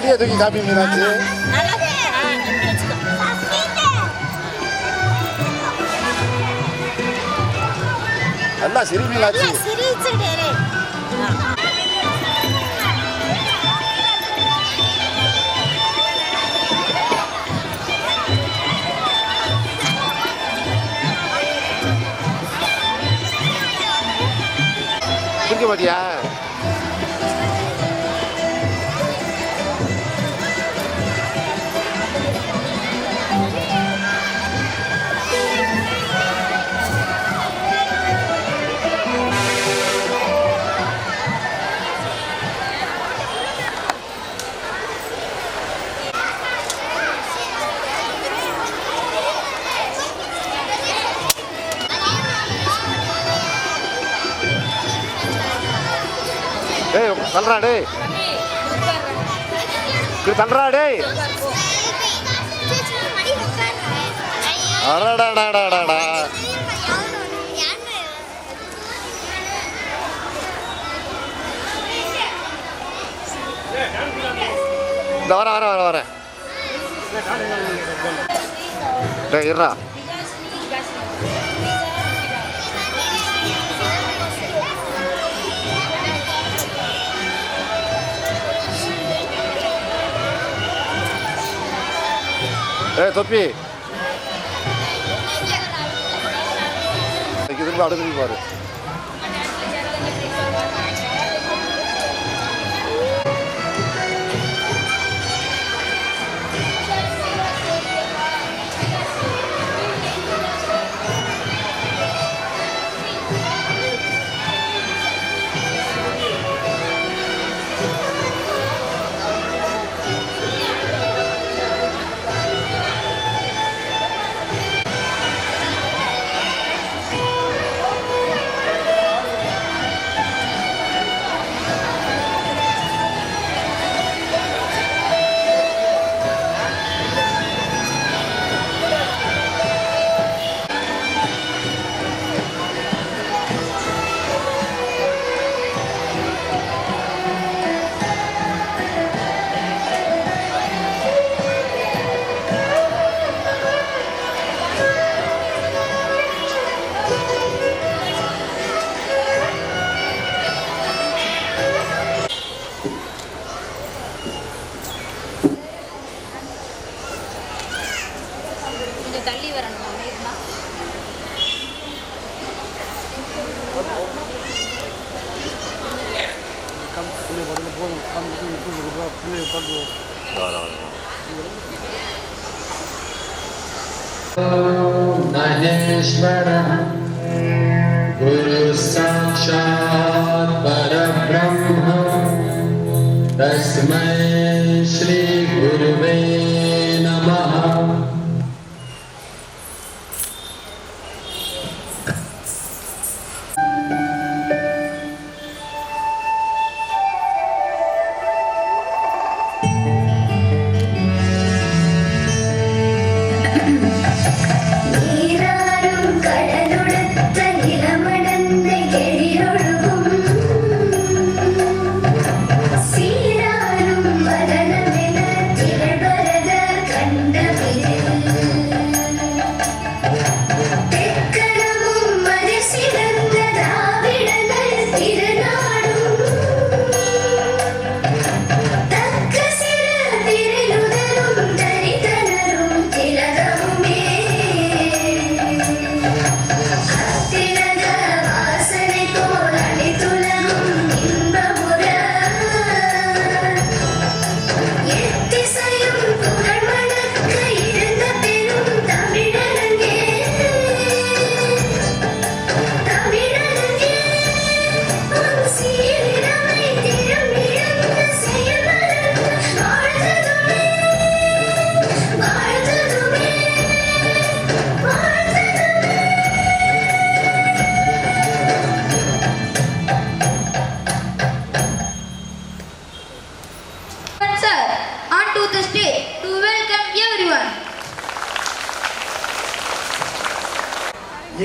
முடிய தூக்கி காப்பி மீனாச்சு. நல்லா சிரி மீனாச்சு. குடிக்க மாட்டியா? டேய் தள்ளுறா டேய், இப்படி தள்ளுறா டேய். அடடாடாடாடா இந்த வரேன் டேய் இருடா. ஏய் தொப்பி திரும்ப அடுத்து பாரு. தள்ளி வரணுமா? महेश्वरः गुरु साक्षात् परब्रह्म तस्मै श्री गुरुवे नमः.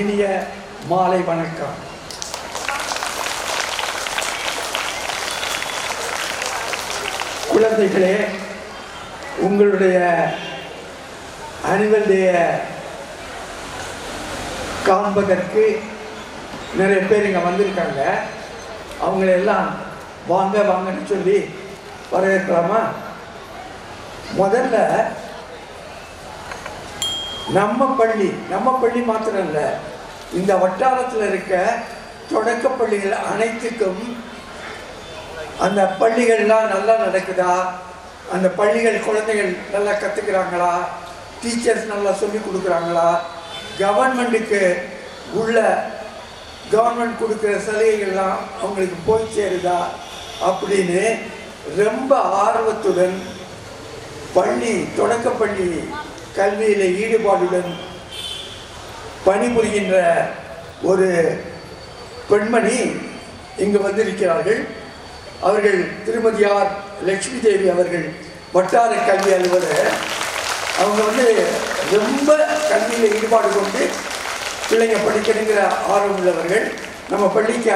இனிய மாலை வணக்கம். குழந்தைகளே, உங்களுடைய ஆனுவல் டே காண்பதற்கு நிறைய பேர் இங்கே வந்திருக்காங்க. அவங்களெல்லாம் வாங்க வாங்கன்னு சொல்லி வரவேற்கலாமா? முதல்ல நம்ம பள்ளி மாத்திரம் இல்லை, இந்த வட்டாரத்தில் இருக்க தொடக்க பள்ளிகள் அனைத்துக்கும் அந்த பள்ளிகள்லாம் நல்லா நடக்குதா, அந்த பள்ளிகள் குழந்தைகள் நல்லா கற்றுக்கிறாங்களா, டீச்சர்ஸ் நல்லா சொல்லி கொடுக்குறாங்களா, கவர்மெண்ட் கொடுக்குற சலுகைகள்லாம் அவங்களுக்கு போய் சேருதா அப்படின்னு ரொம்ப ஆர்வத்துடன் தொடக்கப்பள்ளி கல்வியில் ஈடுபாடுடன் பணிபுரிகின்ற ஒரு பெண்மணி இங்கு வந்திருக்கிறார்கள். அவர்கள் திருமதி ஆர் லட்சுமி தேவி அவர்கள், வட்டார கல்வி அலுவலர். அவங்க ரொம்ப கல்வியில் ஈடுபாடு கொண்டு பிள்ளைங்க படிக்கணுங்கிற ஆர்வம் உள்ளவர்கள். நம்ம பள்ளிக்கு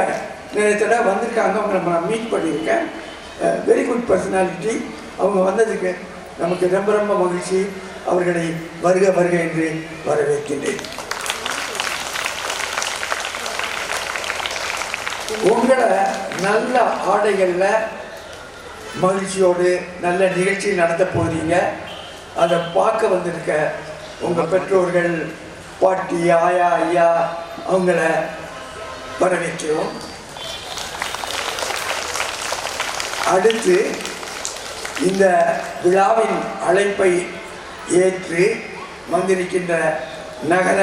நிறைய தடவை வந்திருக்காங்க. அவங்க நான் மீட் பண்ணியிருக்கேன். Very good personality. அவங்க வந்ததுக்கு நமக்கு ரொம்ப ரொம்ப மகிழ்ச்சி. அவர்களை வருக வருக என்று வரவேற்கின்றேன். உங்களை நல்ல ஆடைகளில் மகிழ்ச்சியோடு நல்ல நிகழ்ச்சி நடத்த போகிறீங்க. அதை பார்க்க வந்திருக்க உங்கள் பெற்றோர்கள், பாட்டி, ஆயா, ஐயா, அவங்கள வரவேற்கிறோம். அடுத்து இந்த விழாவின் அழைப்பை ஏற்று வந்திருக்கின்ற நகர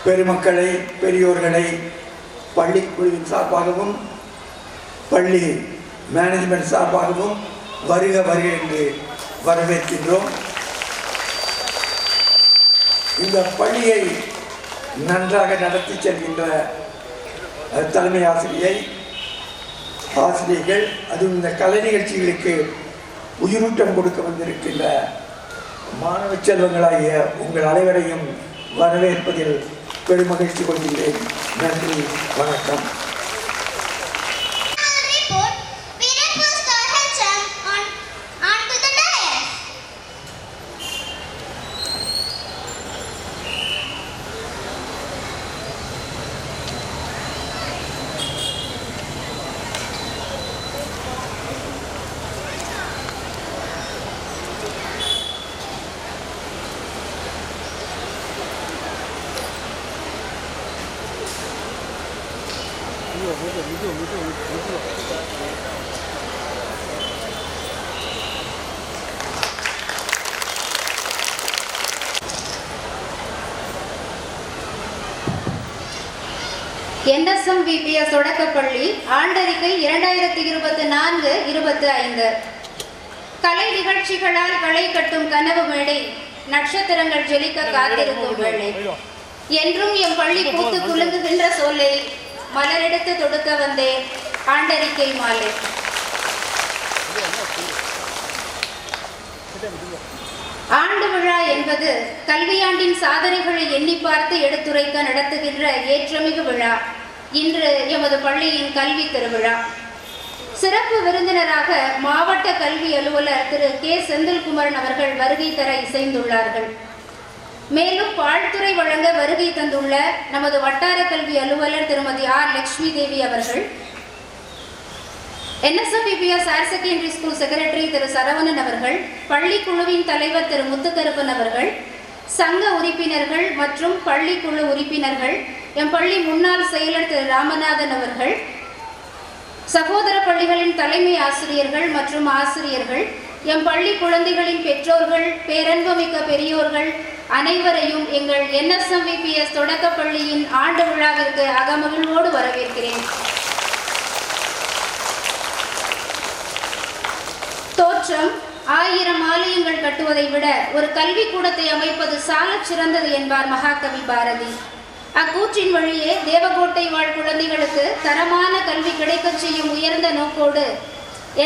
பெருமக்களை, பெரியோர்களை பள்ளிக்குழுவின் சார்பாகவும் பள்ளி மேனேஜ்மெண்ட் சார்பாகவும் வருக வருக என்று வரவேற்கின்றோம். இந்த பள்ளியை நன்றாக நடத்தி செல்கின்ற தலைமை ஆசிரியர்கள், அதுவும் இந்த கலை நிகழ்ச்சிகளுக்கு உயிரூட்டம் கொடுக்க வந்திருக்கின்ற மாணவ செல்வங்களாகிய உங்கள் அனைவரையும் வரவேற்பதில் பெருமகிழ்ச்சி கொள்கின்றேன். நன்றி, வணக்கம். NSMVPS தொடக்கப்பள்ளி ஆண்டறிக்கை 2024-25. கலை நிகழ்ச்சிகளால் களை கட்டும் கனவு மேடை, நட்சத்திரங்கள் ஜொலிக்க காத்திருக்கும் வேளை, என்றும் எம் பள்ளி பூத்து குலுங்குகின்ற சோலை, மலரெடுத்து தொடுக்க வந்தேன் ஆண்டறிக்கை மாலை. ஆண்டு விழா என்பது கல்வியாண்டின் சாதனைகளை எண்ணி பார்த்து எடுத்துரைக்க நடத்துகின்ற ஏற்றமிகு விழா. இன்று எமது பள்ளியின் கல்வி திருவிழா. சிறப்பு விருந்தினராக மாவட்ட கல்வி அலுவலர் திரு கே செந்தில்குமரன் அவர்கள் வருகை தர இசைந்துள்ளார்கள். மேலும் வாழ்த்துறை வழங்க வருகை தந்துள்ள நமது வட்டார கல்வி அலுவலர் திருமதி ஆர் லட்சுமி தேவி அவர்கள், NSMVPS higher secondary school secretary Thiru Saravanan அவர்கள், பள்ளி குழுவின் தலைவர் திரு முத்துக்கருப்பன் அவர்கள், சங்க உறுப்பினர்கள் மற்றும் பள்ளி குழு உறுப்பினர்கள், எம் பள்ளி முன்னாள் செயலர் திரு ராமநாதன் அவர்கள், சகோதர பள்ளிகளின் தலைமை ஆசிரியர்கள் மற்றும் ஆசிரியர்கள், எம் பள்ளி குழந்தைகளின் பெற்றோர்கள், பேரன்புமிக்க பெரியோர்கள் அனைவரையும் எங்கள் NSMVPS தொடக்கப்பள்ளியின் ஆண்டு விழாவிற்கு அகமகிழ்வோடு வரவேற்கிறேன். தோற்றம் 1000 ஆலயங்கள் கட்டுவதை விட ஒரு கல்வி கூடத்தை அமைப்பது சாலச் சிறந்தது என்பார் மகாகவி பாரதி. அக்கூற்றின் வழியே தேவகோட்டை வாழ் குழந்தைகளுக்கு தரமான கல்வி கிடைக்கச் செய்யும் உயர்ந்த நோக்கோடு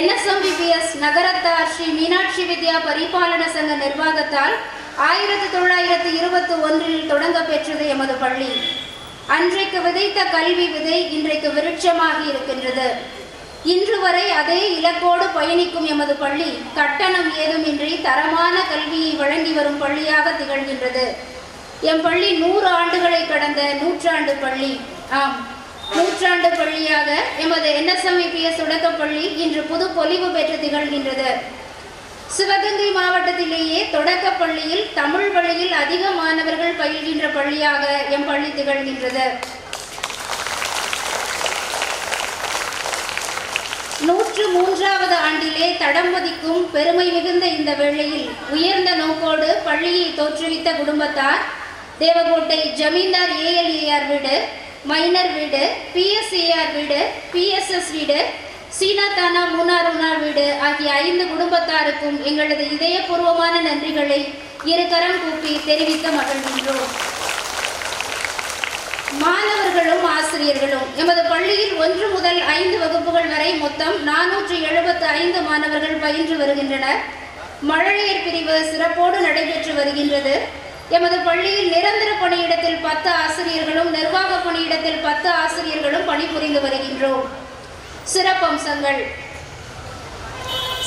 NSMVPS நகரத்தார் ஸ்ரீ மீனாட்சி வித்யா பரிபாலன சங்க நிர்வாகத்தால் 1921 தொடங்க பெற்றது எமது பள்ளி. அன்றைக்கு விதைத்த கல்வி விதை இன்றைக்கு விருட்சமாகி இருக்கின்றது. இன்று வரை அதே இலக்கோடு பயணிக்கும் எமது பள்ளி கட்டணம் ஏதுமின்றி தரமான கல்வியை வழங்கி வரும் பள்ளியாக திகழ்கின்றது. எம் பள்ளி 100 ஆண்டுகளை கடந்த நூற்றாண்டு பள்ளி. ஆம், நூற்றாண்டு பள்ளியாக எமது NSMEPS தொடக்கப்பள்ளி இன்று புது பொலிவு பெற்று திகழ்கின்றது. சிவகங்கை மாவட்டத்திலேயே தொடக்கப் பள்ளியில் தமிழ் வழியில் அதிக மாணவர்கள் பயில்கின்ற பள்ளியாக எம் பள்ளி திகழ்கின்றது. 103வது ஆண்டிலே தடம் பதிக்கும் பெருமை மிகுந்த இந்த வேளையில் உயர்ந்த நோக்கோடு பள்ளியை தோற்றுவித்த குடும்பத்தார் தேவகோட்டை ஜமீன்தார் ALAR வீடு, மைனர் வீடு, PSAR வீடு, PSS வீடு, சீனாத்தானா மூனாருனா வீடு ஆகிய 5 குடும்பத்தாருக்கும் எங்களது இதயபூர்வமான நன்றிகளை இருகரம் கூப்பி தெரிவிக்க மகிழ்கின்றோம். மாணவர்களும் ஆசிரியர்களும் எமது பள்ளியில் 1 முதல் 5 வகுப்புகள் வரை மொத்தம் 475 மாணவர்கள் பயின்று வருகின்றனர். மழலையர் பிரிவு சிறப்போடு நடைபெற்று வருகின்றது. எமது பள்ளியில் நிரந்தர பணியிடத்தில் 10 ஆசிரியர்களும் நிர்வாக பணியிடத்தில் 10 ஆசிரியர்களும் பணிபுரிந்து வருகின்றோம். சிறப்பம்சங்கள்: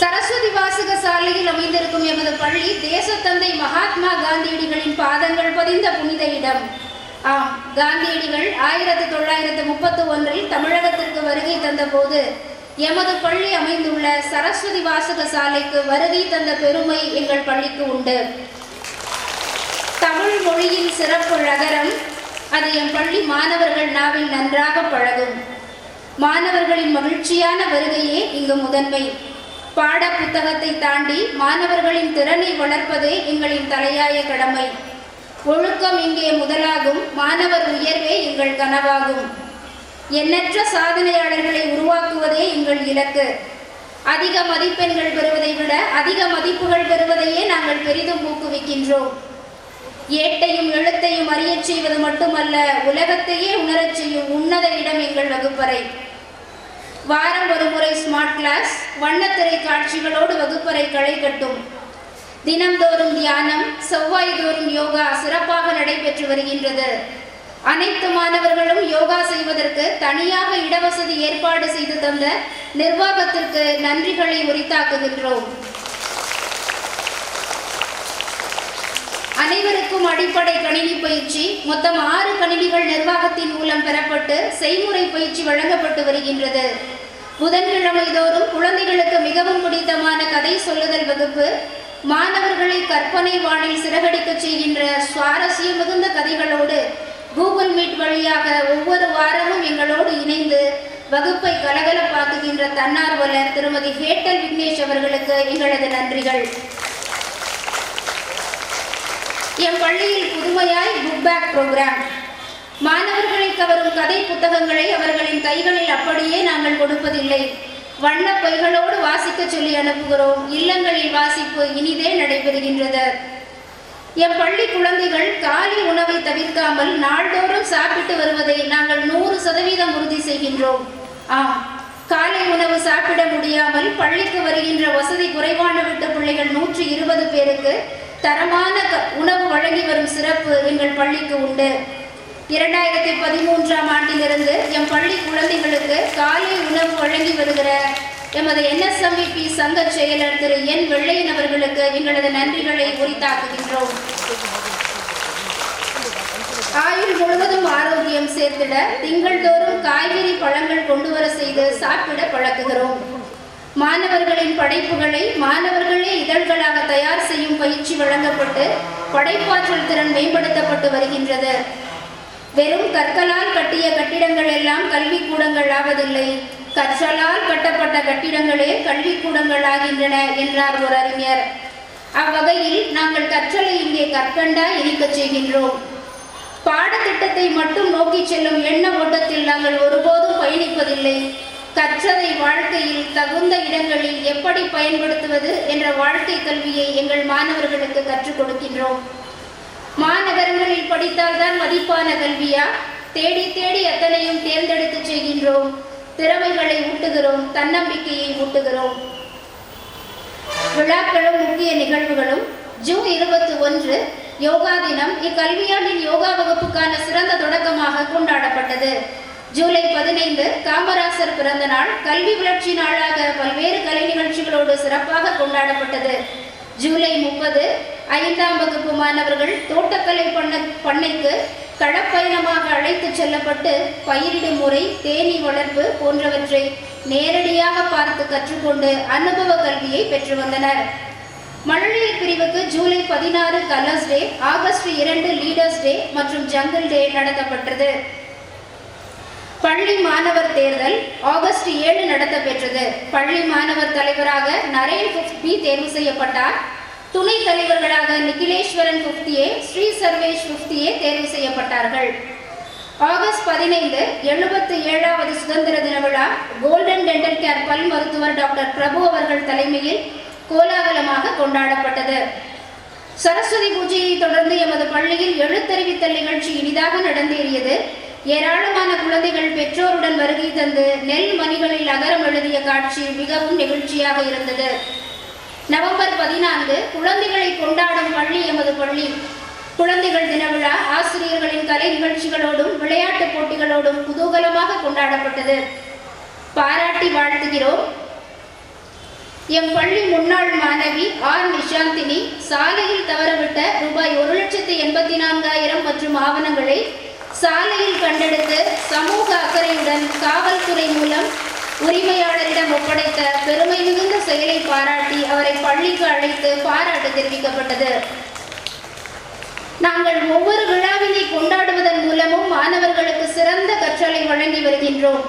சரஸ்வதி வாசக சாலையில் அமைந்திருக்கும் எமது பள்ளி தேசத்தந்தை மகாத்மா காந்தியடிகளின் பாதங்கள் பதிந்த புனித இடம். ஆம், காந்தியடிகள் 1931 தமிழகத்திற்கு வருகை தந்த போது எமது பள்ளி அமைந்துள்ள சரஸ்வதி வாசக சாலைக்கு வருகை தந்த பெருமை எங்கள் பள்ளிக்கு உண்டு. தமிழ் மொழியின் சிறப்பு ழகரம், அது எம் பள்ளி மாணவர்கள் நாவில் நன்றாக பழகும். மாணவர்களின் மகிழ்ச்சியான வருகையே இங்கு முதன்மை. பாட புத்தகத்தை தாண்டி மாணவர்களின் திறனை வளர்ப்பதே எங்களின் தலையாய கடமை. ஒழுக்கம் இங்கே முதலாகும். மாணவர் உயர்வே எங்கள் கனவாகும். எண்ணற்ற சாதனையாளர்களை உருவாக்குவதே எங்கள் இலக்கு. அதிக மதிப்பெண்கள் பெறுவதை விட அதிக மதிப்புகள் பெறுவதையே நாங்கள் பெரிதும் ஊக்குவிக்கின்றோம். ஏட்டையும் எழுத்தையும் அறியச் செய்வது மட்டுமல்ல, உலகத்தையே உணரச் செய்யும் உன்னத இடம் எங்கள் வகுப்பறை. வாரம் ஒரு முறை ஸ்மார்ட் கிளாஸ், வண்ணத்திரை காட்சிகளோடு வகுப்பறை களை கட்டும். தினம்தோறும் தியானம், செவ்வாய் தோறும் யோகா சிறப்பாக நடைபெற்று வருகின்றது. அனைத்து மாணவர்களும் யோகா செய்வதற்கு தனியாக இடவசதி ஏற்பாடு செய்து தந்த நிர்வாகத்திற்கு நன்றிகளை உரித்தாக்குகின்றோம். அனைவருக்கும் அடிப்படை கணினி பயிற்சி, மொத்தம் 6 கணினிகள் நிர்வாகத்தின் மூலம் பெறப்பட்டு செய்முறை பயிற்சி வழங்கப்பட்டு வருகின்றது. புதன்கிழமை தோறும் குழந்தைகளுக்கு மிகவும் பிடித்தமான கதை சொல்லுதல் வகுப்பு, மாணவர்களை கற்பனை வானில் சிறகடிக்க செய்கின்ற சுவாரஸ்யம் மிகுந்த கதைகளோடு கூகுள் மீட் வழியாக ஒவ்வொரு வாரமும் எங்களோடு இணைந்து வகுப்பை கலகலப்பாக்குகின்ற தன்னார்வலர் திருமதி ஹேட்டல் விக்னேஷ் அவர்களுக்கு எங்களது நன்றிகள். எம் பள்ளியில் புதுமையாய் புக் பேக் ப்ரோக்ராம். மாணவர்களை கவரும் கதை புத்தகங்களை அவர்களின் கைகளில் அப்படியே நாங்கள் கொடுப்பதில்லை. வண்ண பைகளோடு வாசிக்க சொல்லி அனுப்புகிறோம். இல்லங்களில் வாசிப்பு இனிதே நடைபெறுகின்றது. எம் பள்ளி குழந்தைகள் காலை உணவை தவிர்க்காமல் நாள்தோறும் சாப்பிட்டு வருவதை நாங்கள் 100% உறுதி செய்கின்றோம். ஆம், காலை உணவு சாப்பிட முடியாமல் பள்ளிக்கு வருகின்ற வசதி குறைவான விட்ட பிள்ளைகள் 120 பேருக்கு தரமான உணவு வழங்கி வரும் சிறப்பு எங்கள் பள்ளிக்கு உண்டு. 2013ஆம் ஆண்டிலிருந்து எம் பள்ளி குழந்தைகளுக்கு காலை உணவு வழங்கி வருகிற எமது NSMEP சங்க செயலர் திரு N. வெள்ளையன் அவர்களுக்கு எங்களது நன்றிகளை உரித்தாக்குகின்றோம். ஆயுள் முழுவதும் ஆரோக்கியம் சேர்த்திட திங்கள்தோறும் காய்கறி பழங்கள் கொண்டு வர செய்து சாப்பிட பழக்குகிறோம். மாணவர்களின் படைப்புகளை மாணவர்களே இதழ்களாக தயார் செய்யும் பயிற்சி வழங்கப்பட்டு படைப்பாற்றல் திறன் மேம்படுத்தப்பட்டு வருகின்றது. வெறும் கற்களால் கட்டிய கட்டிடங்கள் எல்லாம் கல்விக்கூடங்கள் ஆவதில்லை, கற்றலால் கட்டப்பட்ட கட்டிடங்களே கல்விக்கூடங்கள் ஆகின்றன என்றார் ஒரு அறிஞர். அவ்வகையில் நாங்கள் கற்றலை இங்கே கற்கண்டா இனிக்கச் செய்கின்றோம். பாடத்திட்டத்தை மட்டும் நோக்கி செல்லும் எண்ண ஓட்டத்தில் நாங்கள் ஒருபோதும் பயணிப்பதில்லை. கற்றதை வாழ்க்கையில் தகுந்த இடங்களில் எப்படி பயன்படுத்துவது என்ற வாழ்க்கை கல்வியை எங்கள் மாணவர்களுக்கு கற்றுக் கொடுக்கின்றோம். மாநகரங்களில் படித்தால்தான் மதிப்பான கல்வியா? தேடி தேடி அத்தனையும் தேர்ந்தெடுத்து செய்கின்றோம். திறமைகளை ஊட்டுகிறோம், தன்னம்பிக்கையை ஊட்டுகிறோம். விழாக்களும் முக்கிய நிகழ்வுகளும். ஜூன் 21 யோகா தினம் இக்கல்வியாண்டின் யோகா வகுப்புக்கான சிறந்த தொடக்கமாக கொண்டாடப்பட்டது. ஜூலை 15 காமராசர் பிறந்த நாள் கல்வி வளர்ச்சி நாளாக பல்வேறு கலை நிகழ்ச்சிகளோடு சிறப்பாக கொண்டாடப்பட்டது. ஜூலை 30 5ஆம் வகுப்பு மாணவர்கள் தோட்டக்கலை பண்ணைக்கு களப்பயணமாக அழைத்து செல்லப்பட்டு பயிரிடும் முறை, தேனீ வளர்ப்பு போன்றவற்றை நேரடியாக பார்த்து கற்றுக்கொண்டு அனுபவ கல்வியை பெற்று வந்தனர். மழலையர் பிரிவுக்கு ஜூலை 16 கலர்ஸ் டே, ஆகஸ்ட் 2 லீடர்ஸ் டே மற்றும் ஜங்கிள் டே நடத்தப்பட்டது. பள்ளி மாணவர் தேர்தல் ஆகஸ்ட் 7 நடத்தப்பெற்றது. பள்ளி மாணவர் தலைவராக நரேன் 50 தேர்வு செய்யப்பட்டார். துணை தலைவர்களாக நிகிலேஸ்வரன் 50A, ஸ்ரீ சர்வேஷ் 50A தேர்வு செய்யப்பட்டார்கள். ஆகஸ்ட் 15 77வது சுதந்திர தின விழா கோல்டன் டென்டல் கேர் பல் மருத்துவர் டாக்டர் பிரபு அவர்கள் தலைமையில் கோலாகலமாக கொண்டாடப்பட்டது. சரஸ்வதி பூஜையை தொடர்ந்து எமது பள்ளியில் எழுத்தறிவித்தல் நிகழ்ச்சி இனிதாக நடந்தேறியது. ஏராளமான குழந்தைகள் பெற்றோருடன் வருகை தந்து நெல் மணிகளில் அகரம் எழுதிய காட்சி மிகவும் நெகிழ்ச்சியாக இருந்தது. நவம்பர் 14 குழந்தைகளை கொண்டாடும் பள்ளி எமது பள்ளி. குழந்தைகள் தின விழா ஆசிரியர்களின் கலை நிகழ்ச்சிகளோடும் விளையாட்டுப் போட்டிகளோடும் குதூகலமாக கொண்டாடப்பட்டது. பாராட்டி வாழ்த்துகிறோம். எம் பள்ளி முன்னாள் மாணவி ஆர் நிஷாந்தினி சாலையில் தவறவிட்ட ரூபாய் 1,84,000 மற்றும் ஆவணங்களை சாலையில் கண்டெடுத்து சமூக அக்கறையுடன் காவல்துறை மூலம் உரிமையாளரிடம் ஒப்படைத்த பெருமை மிகுந்த செயலை பாராட்டி அவரை பள்ளிக்கு அழைத்து பாராட்டு தெரிவிக்கப்பட்டது. நாங்கள் ஒவ்வொரு விழாவினை கொண்டாடுவதன் மூலமும் மாணவர்களுக்கு சிறந்த கற்றலை வழங்கி வருகின்றோம்.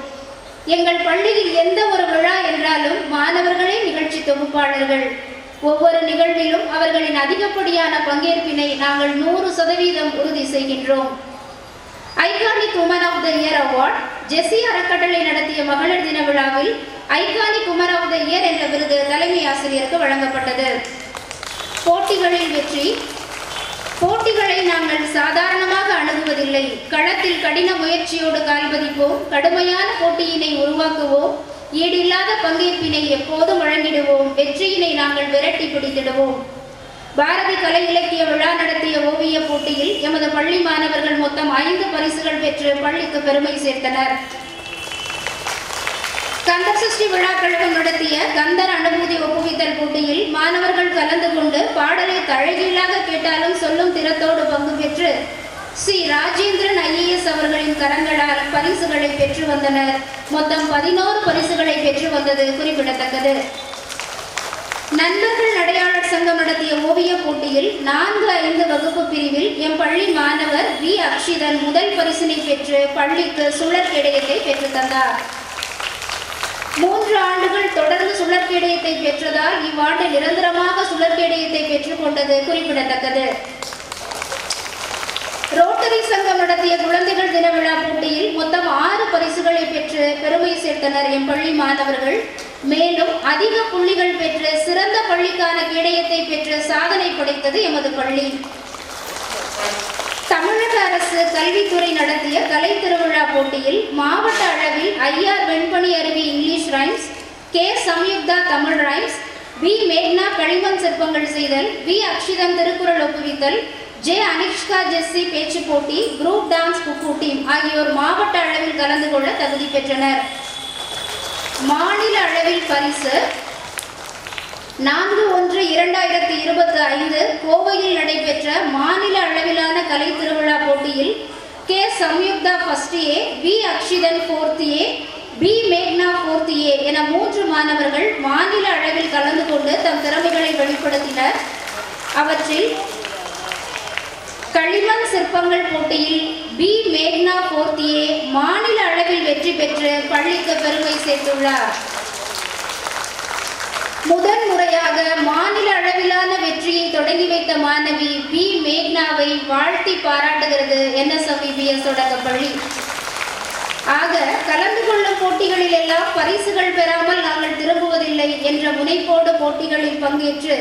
எங்கள் பள்ளியில் எந்த ஒரு விழா என்றாலும் மாணவர்களே நிகழ்ச்சி தொகுப்பாளர்கள். ஒவ்வொரு நிகழ்விலும் அவர்களின் அதிகப்படியான பங்கேற்பினை நாங்கள் 100% உறுதி செய்கின்றோம். Iconic woman of the year award ஜெசி அறக்கட்டளை நடத்திய மகளிர் தின விழாவில் iconic woman of the year என்ற விருது தலைமை ஆசிரியருக்கு வழங்கப்பட்டது. போட்டிகளில் வெற்றி. போட்டிகளை நாங்கள் சாதாரணமாக அணுகுவதில்லை. களத்தில் கடின முயற்சியோடு கால்பதிப்போம். கடுமையான போட்டியினை உருவாக்குவோம். ஈடில்லாத பங்கேற்பினை எப்போதும் வழங்கிடுவோம். வெற்றியினை நாங்கள் விரட்டி பிடித்திடுவோம். பாரதி கலை இலக்கிய விழா நடத்திய ஓவிய போட்டியில் எமது பள்ளி மாணவர்கள் மொத்தம் 5 பரிசுகள் பெற்று பள்ளிக்கு பெருமை சேர்த்தனர். கந்தசஷ்டி விழா கழகம் நடத்திய கந்தர் அனுபூதி ஒப்புவித்தல் போட்டியில் மாணவர்கள் கலந்து கொண்டு பாடலை தழகீழாக கேட்டாலும் சொல்லும் திறத்தோடு பங்கு பெற்று ஸ்ரீ ராஜேந்திரன் IAS அவர்களின் கரங்களால் பரிசுகளை பெற்று வந்தனர். மொத்தம் 11 பரிசுகளை பெற்று வந்தது குறிப்பிடத்தக்கது. நண்பர்கள் அடையாளர் சங்கம் நடத்திய ஓவிய போட்டியில் 4-5 வகுப்பு பிரிவில் எம் பள்ளி மாணவர் வி அக்ஷிதன் முதல் பரிசினை பெற்று பள்ளிக்கு சுழற் கேடயத்தை பெற்று தந்தார். 3 ஆண்டுகள் தொடர்ந்து சுழற் கேடயத்தை பெற்றதால் இவ்வாண்டு நிரந்தரமாக சுழற் கேடயத்தை பெற்றுக் கொண்டது குறிப்பிடத்தக்கது. ரோட்டரி சங்கம் நடத்திய குழந்தைகள் தின விழா போட்டியில் மொத்தம் 6 பரிசுகளை பெற்று பெருமை சேர்த்தனர் எம் பள்ளி மாணவர்கள். மேலும் அதிக புள்ளிகள் பெற்று சிறந்த பள்ளிக்கான கேடயத்தை பெற்று சாதனை படைத்தது எமது பள்ளி. தமிழக அரசு கல்வித்துறை நடத்திய கலை திருவிழா போட்டியில் மாவட்ட அளவில் IR வெண்பணி அருவி English rhymes, K Samyuktha Tamil rhymes, V மேக்னா களிமண் சிற்பங்கள் செய்தல், V அக்ஷிதன் திருக்குறள் ஒப்புவித்தல், J அனிஷ்கா ஜெஸ்ஸி பேச்சு போட்டி, குரூப் டான்ஸ் குக்கு டீம் ஆகியோர் மாவட்ட அளவில் கலந்து கொள்ள தகுதி பெற்றனர். மாநில அளவில் பரிசு 4/1/2025 கோவையில் நடைபெற்ற மாநில அளவிலான கலை திருவிழா போட்டியில் K Samyuktha first A, V அக்ஷிதன் 4th A, B மேக்னா 4th A என 3 மாணவர்கள் மாநில அளவில் கலந்து கொண்டு தம் திறமைகளை வெளிப்படுத்தினர். அவற்றில் களிமண் சிற்பங்கள் போட்டியில் B மேக்னா 4th A மாநில அளவில் வெற்றி பெற்று பள்ளிக்கு பெருமை சேர்த்துள்ளார். முதன் முறையாக மாநில அளவிலான வெற்றியை தொடங்கி வைத்த மாணவி B மேக்னாவை வாழ்த்தி பாராட்டுகிறது NSMVBS தொடக்கப்பள்ளி. ஆக கலந்து கொள்ளும் போட்டிகளில் எல்லாம் பரிசுகள் பெறாமல் நாங்கள் திரும்புவதில்லை என்ற முனைப்போடு போட்டிகளில் பங்கேற்று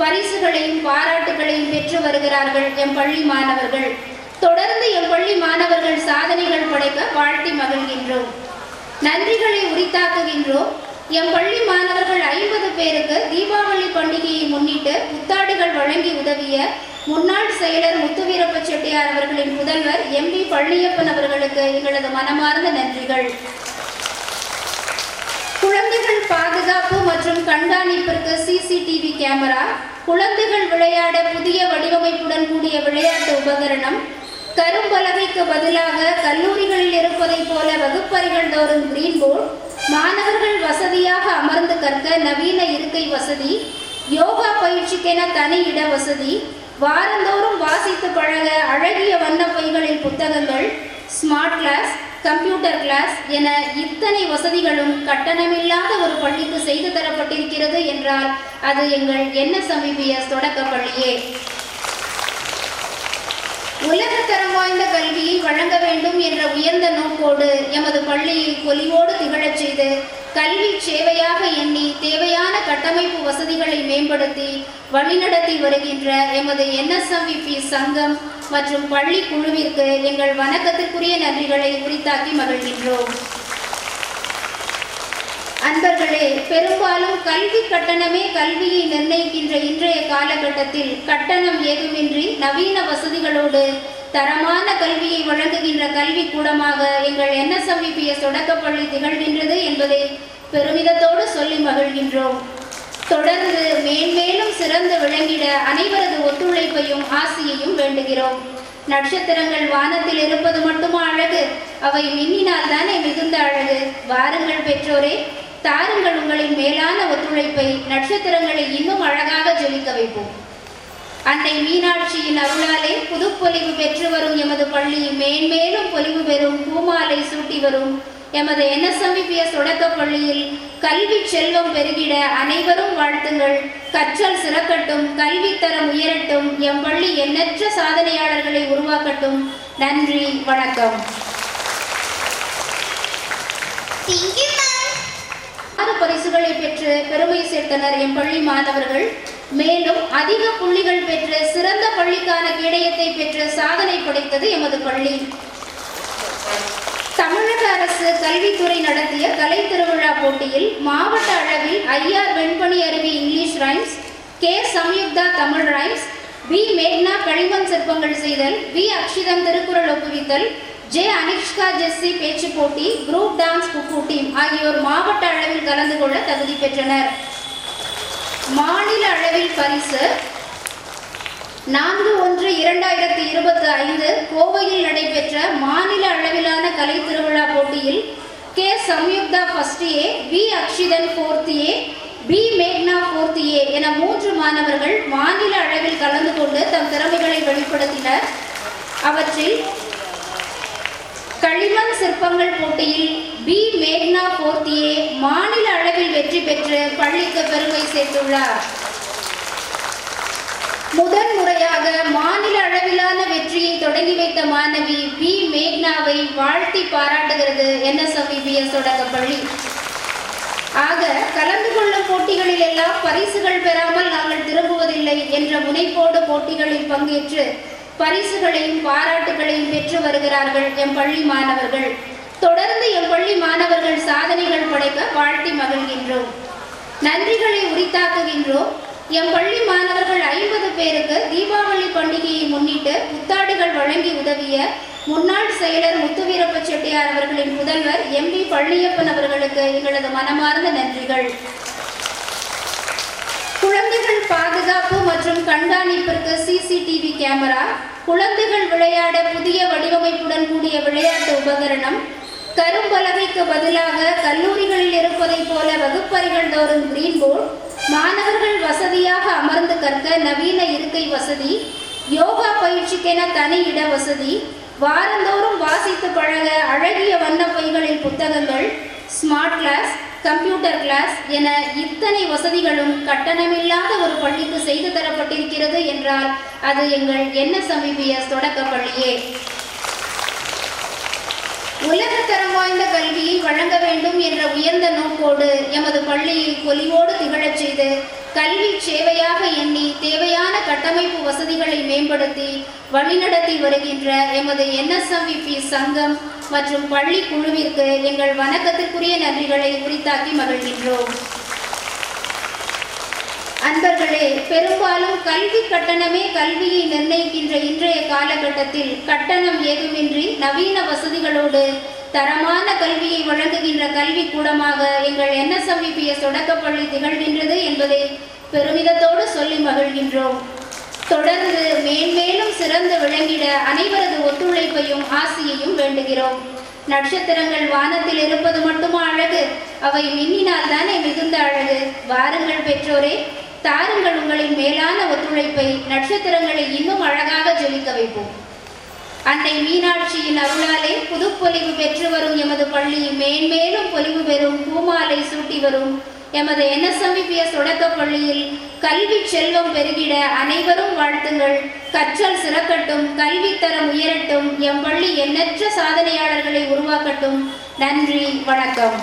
பரிசுகளையும் பாராட்டுகளையும் பெற்று வருகிறார்கள் எம் பள்ளி மாணவர்கள். தொடர்ந்து எம் பள்ளி மாணவர்கள் சாதனைகள் படைக்க வாழ்த்தி மகிழ்கின்றோம். நன்றிகளை உரித்தாக்குகின்றோம். எம் பள்ளி மாணவர்கள் 50 பேருக்கு தீபாவளி பண்டிகையை முன்னிட்டு புத்தாடைகள் வழங்கி உதவிய முன்னாள் செயலர் முத்துவீரப்ப செட்டி செட்டியார் அவர்களின் புதல்வர் எம்பி பழனியப்பன் அவர்களுக்கு எங்களது மனமார்ந்த நன்றிகள். குழந்தைகள் பாதுகாப்பு மற்றும் கண்காணிப்பிற்கு சிசிடிவி கேமரா, குழந்தைகள் விளையாட புதிய வடிவமைப்புடன் கூடிய விளையாட்டு உபகரணம், கரும்பலகைக்கு பதிலாக கல்லூரிகளில் இருப்பதைப் போல வகுப்பறைகள் தோறும் கிரீன் போர்டு, மாணவர்கள் வசதியாக அமர்ந்து கற்க நவீன இருக்கை வசதி, யோகா பயிற்சிக்கென தனி இட வசதி, வாரந்தோறும் வாசித்து பழக அழகிய வண்ண பைகளில் புத்தகங்கள், ஸ்மார்ட் கிளாஸ், கம்ப்யூட்டர் கிளாஸ் என இத்தனை வசதிகளும் கட்டணமில்லாத ஒரு பள்ளிக்கு செய்து தரப்பட்டிருக்கிறது என்றால் அது எங்கள் NSMVPS தொடக்க பள்ளியே. உலகத்தரம் வாய்ந்த கல்வியை வழங்க வேண்டும் என்ற உயர்ந்த நோக்கோடு எமது பள்ளியை பொலிவோடு திகழச் செய்து கல்வி சேவையாக எண்ணி தேவையான கட்டமைப்பு வசதிகளை மேம்படுத்தி வழிநடத்தி வருகின்ற எமது NSMVP சங்கம் மற்றும் பள்ளி குழுவிற்கு எங்கள் வணக்கத்திற்குரிய நன்றிகளை உரித்தாக்கி மகிழ்கின்றோம். அன்பர்களே, பெரும்பாலும் கல்வி கட்டணமே கல்வியை நிர்ணயிக்கின்ற இன்றைய காலகட்டத்தில் கட்டணம் ஏதுமின்றி நவீன வசதிகளோடு தரமான கல்வியை வழங்குகின்ற கல்வி கூடமாக எங்கள் NSMVPS தொடக்கப்பள்ளி திகழ்கின்றது என்பதை பெருமிதத்தோடு சொல்லி மகிழ்கின்றோம். தொடர்ந்து மேன்மேலும் சிறந்து விளங்கிட அனைவரது ஒத்துழைப்பையும் ஆசியையும் வேண்டுகிறோம். நட்சத்திரங்கள் வானத்தில் இருப்பது மட்டுமா அழகு? அவை மின்னினால் தானே மிகுந்த அழகு. வாருங்கள் பெற்றோரே, தாருங்கள் உங்களின் மேலான ஒத்துழைப்பை நட்சத்திரங்களை இன்னும் அழகாக ஜொலிக்க வைப்போம். அன்னை மீனாட்சியின் அருளாலே புதுப்பொலிவு பெற்று வரும் எமது பள்ளி மேன்மேலும் பொலிவு பெறும் பூமாலை சூட்டி வரும் எமது NSMVPS தொடக்கப் பள்ளியில் கல்வி செல்வம் பெருகிட அனைவரும் வாழ்த்துங்கள். கற்றல் சிறக்கட்டும், கல்வி தரம் உயரட்டும், எம் பள்ளி எண்ணற்ற சாதனையாளர்களை உருவாக்கட்டும். நன்றி, வணக்கம். 6 பரிசுகளை பெற்று பெருமை சேர்த்தனர் எம் பள்ளி மாணவர்கள். மேலும் அதிக புள்ளிகள் பெற்று சிறந்த பள்ளிக்கான கேடயத்தை பெற்று சாதனை படைத்தது எமது பள்ளி. தமிழக அரசு கல்வித்துறை நடத்திய கலை திருவிழா போட்டியில் மாவட்ட அளவில் IR வெண்பணி அருவி English rhymes, K Samyuktha Tamil rhymes, V மேக்னா களிமண் சிற்பங்கள் செய்தல், V அக்ஷிதம் திருக்குறள் ஒப்புவித்தல், J அனிஷ்கா ஜெஸ்ஸி பேச்சு போட்டி, குரூப் டான்ஸ் குக்கு டீம் ஆகியோர் மாவட்ட அளவில் கலந்து கொள்ள தகுதி பெற்றனர். மாநில அளவில் பரிசு 4/1/2025 கோவையில் நடைபெற்ற மாநில அளவிலான கலை திருவிழா போட்டியில் K Samyuktha first A, V அக்ஷிதன் 4th A, B மேக்னா 4th A என 3 மாணவர்கள் மாநில அளவில் கலந்து கொண்டு தம் திறமைகளை வெளிப்படுத்தினர். அவற்றில் களிமண் சிற்பங்கள் போட்டியில் B மேக்னா 4th A மாநில அளவில் வெற்றி பெற்று பள்ளிக்கு பெருமை சேர்த்துள்ளார். முதன் முறையாக மாநில அளவிலான வெற்றியை தொடங்கி வைத்த மாணவி B மேக்னாவை வாழ்த்தி பாராட்டுகிறது NSMVPS தொடக்கப்பள்ளி. ஆக கலந்து கொள்ளும் போட்டிகளில் எல்லாம் பரிசுகள் பெறாமல் நாங்கள் திரும்புவதில்லை என்ற முனைப்போடு போட்டிகளில் பங்கேற்று பரிசுகளையும் பாராட்டுகளையும் பெற்று வருகிறார்கள் எம் பள்ளி மாணவர்கள். தொடர்ந்து எம் பள்ளி மாணவர்கள் சாதனைகள் படைக்க வாழ்த்தி மகிழ்கின்றோம். நன்றிகளை உரித்தாக்குகின்றோம். எம் பள்ளி மாணவர்கள் 50 பேருக்கு தீபாவளி பண்டிகையை முன்னிட்டு புத்தாடைகள் வழங்கி உதவிய முன்னாள் செயலர் முத்துவீரப்ப செட்டியார் அவர்களின் புதல்வர் MB பழனியப்பன் அவர்களுக்கு எங்களது மனமார்ந்த நன்றிகள். குழந்தைகள் பாதுகாப்பு மற்றும் கண்காணிப்பிற்கு சிசிடிவி கேமரா, குழந்தைகள் விளையாட புதிய வடிவமைப்புடன் கூடிய விளையாட்டு உபகரணம், கரும்பலகைக்கு பதிலாக கல்லூரிகளில் இருப்பதைப் போல வகுப்பறைகள் தோறும் கிரீன் போர்டு, மாணவர்கள் வசதியாக அமர்ந்து கற்க நவீன இருக்கை வசதி, யோகா பயிற்சிக்கென தனி இட வசதி, வாரந்தோறும் வாசித்து பழக அழகிய வண்ண பைகளில் புத்தகங்கள், ஸ்மார்ட் கிளாஸ், கம்ப்யூட்டர் கிளாஸ் என இத்தனை வசதிகளும் கட்டணமில்லாத ஒரு பள்ளிக்கு செய்து தரப்பட்டிருக்கிறது என்றால் அது எங்கள் NSMVPS தொடக்க பள்ளியே. உலகத்தரம் வாய்ந்த கல்வியை வழங்க வேண்டும் என்ற உயர்ந்த நோக்கோடு எமது பள்ளியை பொலிவோடு திகழச் செய்து கல்வி சேவையாக எண்ணி தேவையான கட்டமைப்பு வசதிகளை மேம்படுத்தி வழிநடத்தி வருகின்ற எமது NSMVP சங்கம் மற்றும் பள்ளி குழுவிற்கு எங்கள் வணக்கத்திற்குரிய நன்றிகளை உரித்தாக்கி மகிழ்கின்றோம். அன்பர்களே, பெரும்பாலும் கல்வி கட்டணமே கல்வியை நிர்ணயிக்கின்ற இன்றைய காலகட்டத்தில் கட்டணம் ஏதுமின்றி நவீன வசதிகளோடு தரமான கல்வியை வழங்குகின்ற கல்வி கூடமாக எங்கள் NSMVPS தொடக்கப்பள்ளி திகழ்கின்றது என்பதை பெருமிதத்தோடு சொல்லி மகிழ்கின்றோம். தொடர்ந்து மேன்மேலும் சிறந்து விளங்கிட அனைவரது ஒத்துழைப்பையும் ஆசியையும் வேண்டுகிறோம். நட்சத்திரங்கள் வானத்தில் இருப்பது மட்டுமா அழகு? அவை மின்னினால் தானே மிகுந்த அழகு. வாருங்கள் பெற்றோரே, தாருங்கள் உங்களின் மேலான ஒத்துழைப்பை, நட்சத்திரங்களை இன்னும் அழகாக ஜொலிக்க வைப்போம். அன்னை மீனாட்சியின் அருளாலே புதுப்பொலிவு பெற்று வரும் எமது பள்ளி மேன்மேலும் பொலிவு பெறும் பூமாலை சூட்டி வரும் எமது NSMVPS தொடக்கப்பள்ளியில் கல்வி செல்வம் பெருகிட அனைவரும் வாழ்த்துங்கள். கற்றல் சிறக்கட்டும், கல்வித்தரம் உயரட்டும், எம் பள்ளி எண்ணற்ற சாதனையாளர்களை உருவாக்கட்டும். நன்றி, வணக்கம்.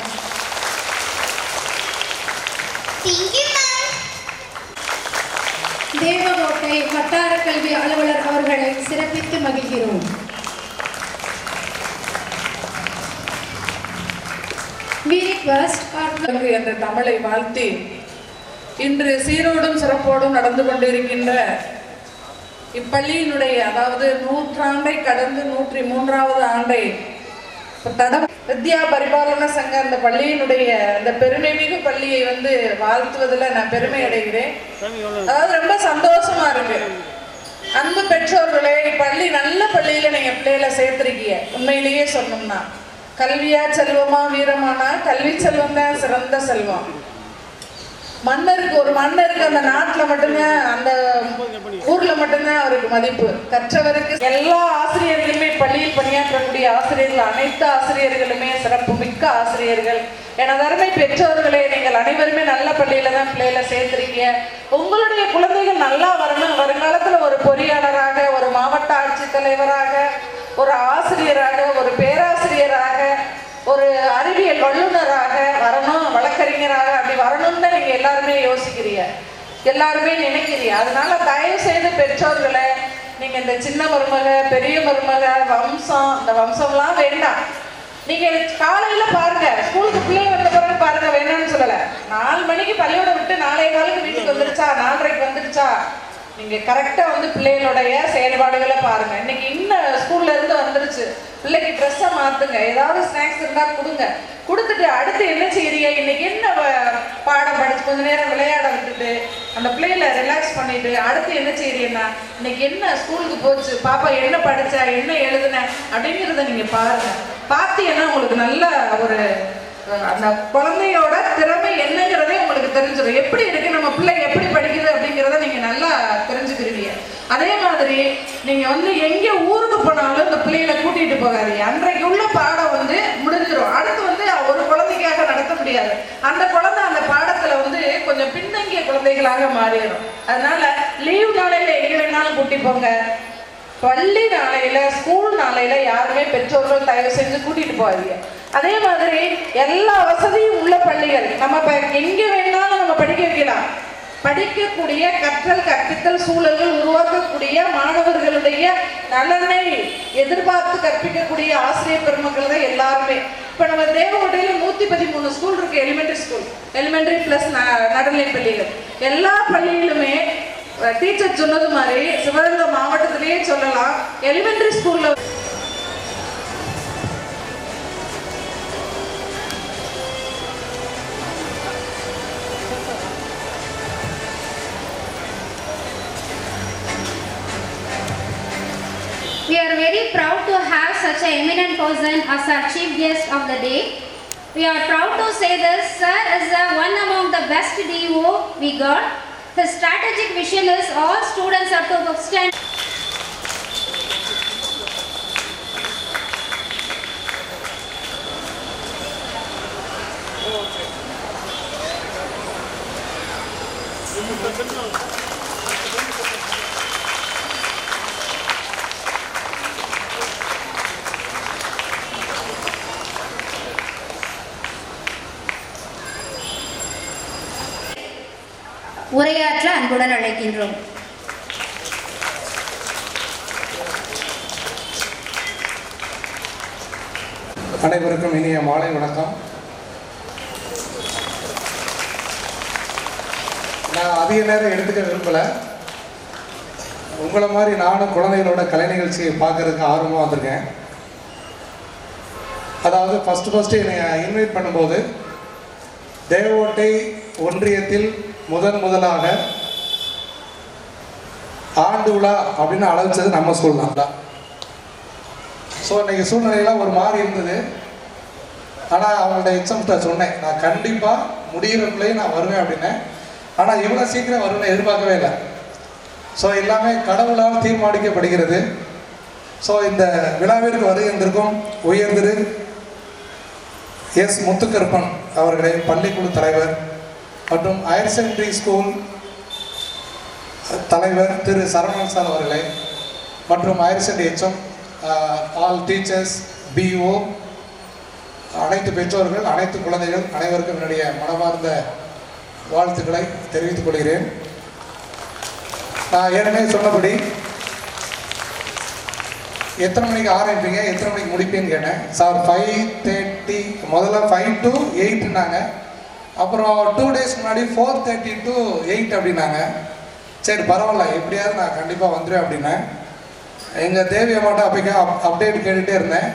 தேவகோட்டை வட்டார கல்வி அலுவலர் அவர்களை சிறப்பித்து மகிழ்கிறோம். என்ற தமிழை வாழ்த்தி இன்று சீரோடும் சிறப்போடும் நடந்து கொண்டிருக்கின்ற இப்பள்ளியினுடைய, அதாவது 100 ஆண்டை கடந்து 103வது ஆண்டை வித்யா பரிபாலன சங்க அந்த பள்ளியினுடைய அந்த பெருமைமிகு பள்ளியை வாழ்த்துவதில் நான் பெருமை அடைகிறேன். அதாவது ரொம்ப சந்தோஷமா இருக்கு. அன்பு பெற்றோர்களே, பள்ளி நல்ல பள்ளியில நீங்க பிள்ளைகளை சேர்த்திருக்கீங்க. உண்மையிலேயே சொன்னோம்னா கல்வியா செல்வமா வீரமானா கல்வி செல்வம் தான் சிறந்த செல்வம். ஒரு மன்னருக்கு அந்த நாட்டில் மட்டும்தான், அந்த ஊர்ல மட்டும்தான் அவருக்கு மதிப்பு. கற்றவருக்கு எல்லா ஆசிரியர்களுமே, பள்ளியில் பணியாற்றக்கூடிய ஆசிரியர்கள் அனைத்து ஆசிரியர்களுமே சிறப்பு மிக்க ஆசிரியர்கள். எனது அருமை பெற்றோர்களே, நீங்கள் அனைவருமே நல்ல பள்ளியில தான் பிள்ளைகளை சேர்த்திருக்கீங்க. உங்களுடைய குழந்தைகள் நல்லா வரணும். வருங்காலத்துல ஒரு பொறியாளராக, ஒரு மாவட்ட ஆட்சித்தலைவராக, ஒரு ஆசிரியராக, ஒரு பேராசிரியராக, ஒரு அறிவியல் வல்லுநராக வரணும், வழக்கறிஞராக அப்படி வரணும்னு நீங்க எல்லாருமே யோசிக்கிறீங்க, எல்லாருமே நினைக்கிறீங்க. அதனால தயவு செய்து பெற்றோர்களை, நீங்க இந்த சின்ன மருமக, பெரிய மருமக, வம்சம், இந்த வம்சம்லாம் வேண்டாம். நீங்க காலையில பாருங்க, ஸ்கூலுக்கு பிள்ளைங்க வந்த பிறகு பாருங்க, வேணாம்னு சொல்லல. 4 மணிக்கு பள்ளியோட விட்டு 4:15 வீட்டுக்கு வந்துருச்சா, 4:30 வந்துருச்சா, நீங்க கரெக்டா பிள்ளைகளுடைய செயல்பாடுகளை பாருங்க. இன்னைக்கு இன்னும் ஸ்கூல்ல இருந்து வந்துருச்சு, பிள்ளைக்கு ட்ரெஸ்ஸை மாத்துங்க, ஏதாவது ஸ்நாக்ஸ் இருந்தா கொடுங்க. கொடுத்துட்டு அடுத்து என்ன செய்யறீங்க, இன்னைக்கு என்ன பாடம் படிச்சு கொஞ்ச நேரம் விளையாட விட்டுட்டு அந்த பிள்ளைகளை ரிலாக்ஸ் பண்ணிட்டு அடுத்து என்ன செய்யறீங்கன்னா, இன்னைக்கு என்ன ஸ்கூலுக்கு போச்சு, பாப்பா என்ன படிச்சா, என்ன எழுதுன அப்படிங்கிறத நீங்க பாருங்க. பார்த்தீங்கன்னா உங்களுக்கு நல்ல ஒரு அந்த குழந்தையோட திறமை என்னங்கிறதே உங்களுக்கு தெரிஞ்சிடும். எப்படி இருக்கு நம்ம பிள்ளை, எப்படி படிக்குது அப்படிங்கிறத நீங்க நல்லா தெரிஞ்சுக்கிறீங்க. அதே மாதிரி நீங்க எங்க ஊருக்கு போனாலும் இந்த பிள்ளைகளை கூட்டிட்டு போகாதீங்க. அன்றைக்கு உள்ள பாடம் முடிஞ்சிடும். அடுத்து ஒரு குழந்தைக்காக நடத்த முடியாது. அந்த குழந்தை அந்த பாடத்துல கொஞ்சம் பின்தங்கிய குழந்தைகளாக மாறிடும். அதனால லீவ் நாளையில எங்க வேணாலும் கூட்டி போங்க. பள்ளி நாளையில, ஸ்கூல் நாளையில யாருமே பெற்றோர்கள் தயவு செஞ்சு கூட்டிட்டு போவாதீங்க. அதே மாதிரி எல்லா வசதியும் உள்ள பள்ளிகள் நம்ம எங்க வேணாலும் நம்ம படிக்க வைக்கலாம். படிக்கக்கூடிய கற்றல் கற்பித்தல் சூழல்கள் உருவாக்கக்கூடிய மாணவர்களுடைய நலனை எதிர்பார்த்து கற்பிக்கக்கூடிய ஆசிரியர் பெருமக்கள் தான் எல்லாருமே. இப்ப நம்ம தேவகோட்டையில 113 ஸ்கூல் இருக்கு. எலிமெண்டரி ஸ்கூல், எலிமெண்டரி பிளஸ் நடுநிலை பள்ளிகள். எல்லா பள்ளிகளுமே டீச்சர் சொன்னது மாதிரி சிவகங்கை மாவட்டத்திலேயே சொல்லலாம், எலிமெண்டரி ஸ்கூல்ல We are very proud to have such an eminent person as our chief guest of the day. We are proud to say this, sir is one among the best DO we got. His strategic vision is all students are to extend. உரையாற்ற அன்புடன் அழைக்கின்றோம். அனைவருக்கும் இனிய மாலை வணக்கம். நான் அதிக நேரம் எடுத்துக்க விரும்பலை. உங்களை மாதிரி நானும் குழந்தைகளோட கலை நிகழ்ச்சியை பார்க்கறதுக்கு ஆர்வமாக வந்திருக்கேன். அதாவது ஃபஸ்ட்டு என்னை இன்வைட் பண்ணும்போது தேவகோட்டை ஒன்றியத்தில் முதலாக ஆண்டு விழா அப்படின்னு அழைச்சது நம்ம ஸ்கூல் தான். ஸோ இன்றைக்கி சூழ்நிலையெல்லாம் ஒரு மாதிரி இருந்தது. ஆனால் அவங்கள்ட்ட எக்ஸாம்கிட்ட சொன்னேன், நான் கண்டிப்பாக முடிகிறக்குள்ளேயே நான் வருவேன் அப்படின்னேன். ஆனால் இவ்வளோ சீக்கிரம் வருவேன்னு எதிர்பார்க்கவே இல்லை. ஸோ எல்லாமே கடவுளால் தீர்மானிக்கப்படுகிறது. ஸோ இந்த விழாவிற்கு வருகின்றிருக்கும் உயர்திரு எஸ் முத்துக்கருப்பன் அவர்களே, பள்ளிக்குழு தலைவர், மற்றும் ஹையர் செகண்டரி ஸ்கூல் தலைவர் திரு சரவணன் சார் அவர்களே, மற்றும் higher secondary HM, all teachers, BO, அனைத்து பெற்றோர்கள், அனைத்து குழந்தைகள் அனைவருக்கும் என்னுடைய மனமார்ந்த வாழ்த்துக்களை தெரிவித்துக் கொள்கிறேன். நான் ஏற்கனவே சொன்னபடி எத்தனை மணிக்கு ஆரம்பிப்பீங்க, எத்தனை மணிக்கு முடிப்பீன்னு கேட்டேன். சார் 5:30, முதல்ல 5 to 8னாங்க. அப்புறம் 2 days முன்னாடி 4:30 to 8 அப்படின்னாங்க. சரி பரவாயில்ல, எப்படியாவது நான் கண்டிப்பாக வந்துடுவேன் அப்படின்னேன். எங்கள் தேவி அம்மாட்ட அப்போக்கே அப்டேட் கேட்டுகிட்டே இருந்தேன்.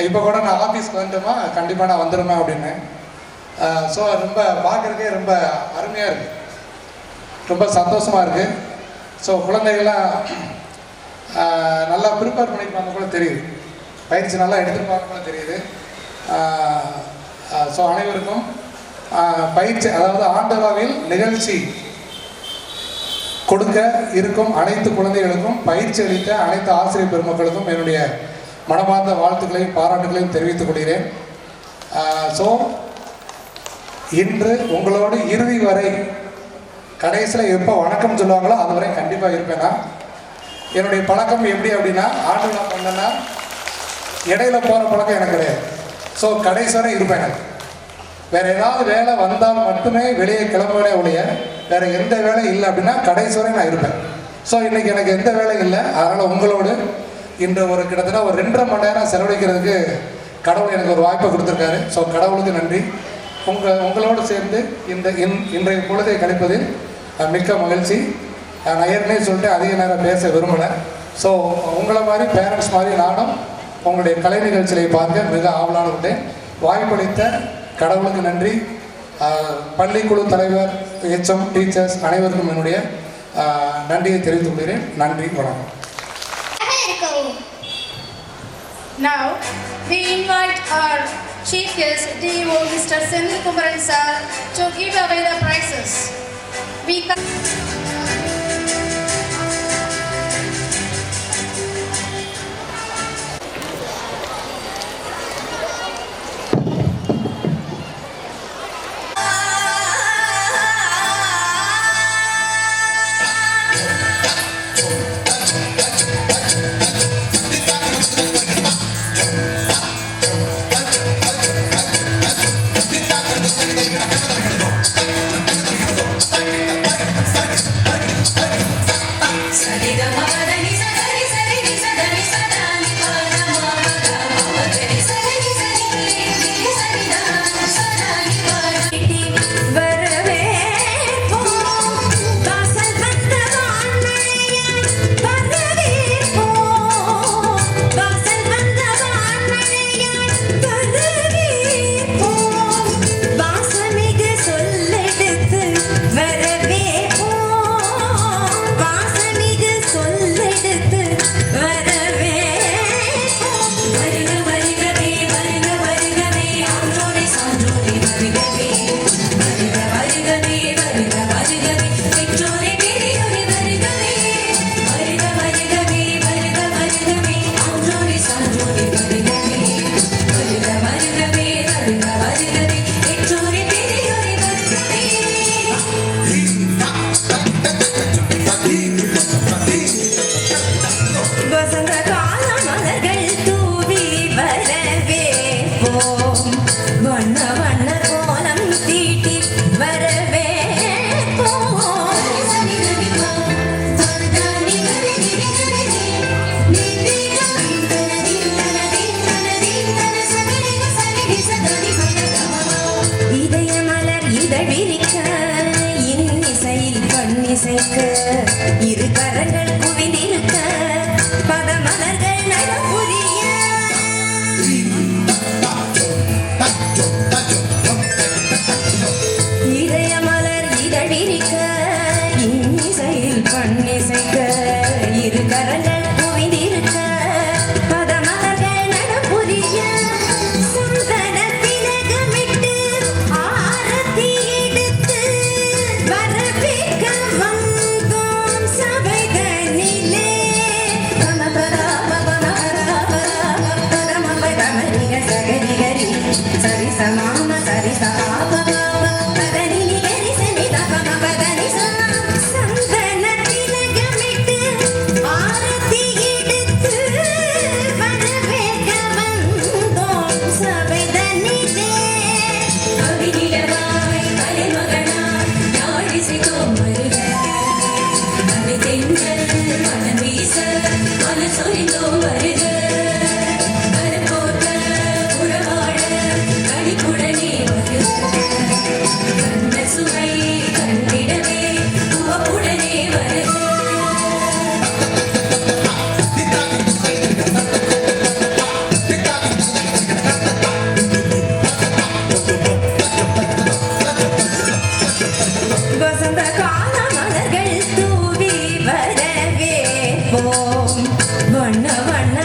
இப்போ கூட நான் ஆஃபீஸ்க்கு வந்துட்டோமா, கண்டிப்பாக நான் வந்துடுவேன் அப்படின்னேன். ஸோ ரொம்ப பார்க்குறதுக்கே ரொம்ப அருமையாக இருக்குது, ரொம்ப சந்தோஷமாக இருக்குது. ஸோ குழந்தைகள்லாம் நல்லா ப்ரிப்பேர் பண்ணியிருப்பாங்க கூட தெரியுது, பயிற்சி நல்லா எடுத்துருப்பாங்க கூட தெரியுது. ஸோ அனைவருக்கும் பயிற்சி, அதாவது ஆண்டவாவில் நிகழ்ச்சி கொடுக்க இருக்கும் அனைத்து குழந்தைகளுக்கும், பயிற்சி அளித்த அனைத்து ஆசிரியர் பெருமக்களுக்கும் என்னுடைய மனமார்ந்த வாழ்த்துக்களையும் பாராட்டுகளையும் தெரிவித்துக் கொள்கிறேன். ஸோ இன்று உங்களோடு இறுதி வரை, கடைசியில் எப்போ வணக்கம் சொல்லுவாங்களோ அது வரை கண்டிப்பாக இருப்பேன். என்னுடைய பழக்கம் எப்படி அப்படின்னா, ஆண்டு விழா பண்ணேன்னா இடையில போகிற பழக்கம் எனக்கு கிடையாது. ஸோ கடைசி வரை இருப்பேன். எனக்கு வேறு ஏதாவது வேலை வந்தால் மட்டுமே வெளியே கிளம்புவனே ஒழிய வேறு எந்த வேலை இல்லை அப்படின்னா கடைசி வரை நான் இருப்பேன். ஸோ இன்றைக்கி எனக்கு எந்த வேலை இல்லை. அதனால் உங்களோடு இன்று ஒரு கிட்டத்தட்ட ஒரு 2.5 மணி நேரம் செலவழிக்கிறதுக்கு கடவுள் எனக்கு ஒரு வாய்ப்பை கொடுத்துருக்காரு. ஸோ கடவுளுக்கு நன்றி. உங்களோடு சேர்ந்து இன்றைய பொழுதை கழிப்பதில் மிக்க மகிழ்ச்சி. நான் ஏற்கனவே சொல்லிட்டு அதிக நேரம் பேச விரும்பலை. ஸோ உங்களை மாதிரி பேரண்ட்ஸ் மாதிரி நானும் உங்களுடைய கலை நிகழ்ச்சியை பார்க்க மிக ஆவலாக இருந்தேன். வாய்ப்பளித்த கடவுளுக்கு நன்றி. பள்ளிக்குழு தலைவர், HM, டீச்சர்ஸ் அனைவருக்கும் என்னுடைய நன்றியை தெரிவித்துக் கொள்கிறேன். நன்றி, வணக்கம். Now we invite our chief guest, DO Mr. Senthil Kumaran sir, to give away the prizes. We Thank you. வண்ண வண்ண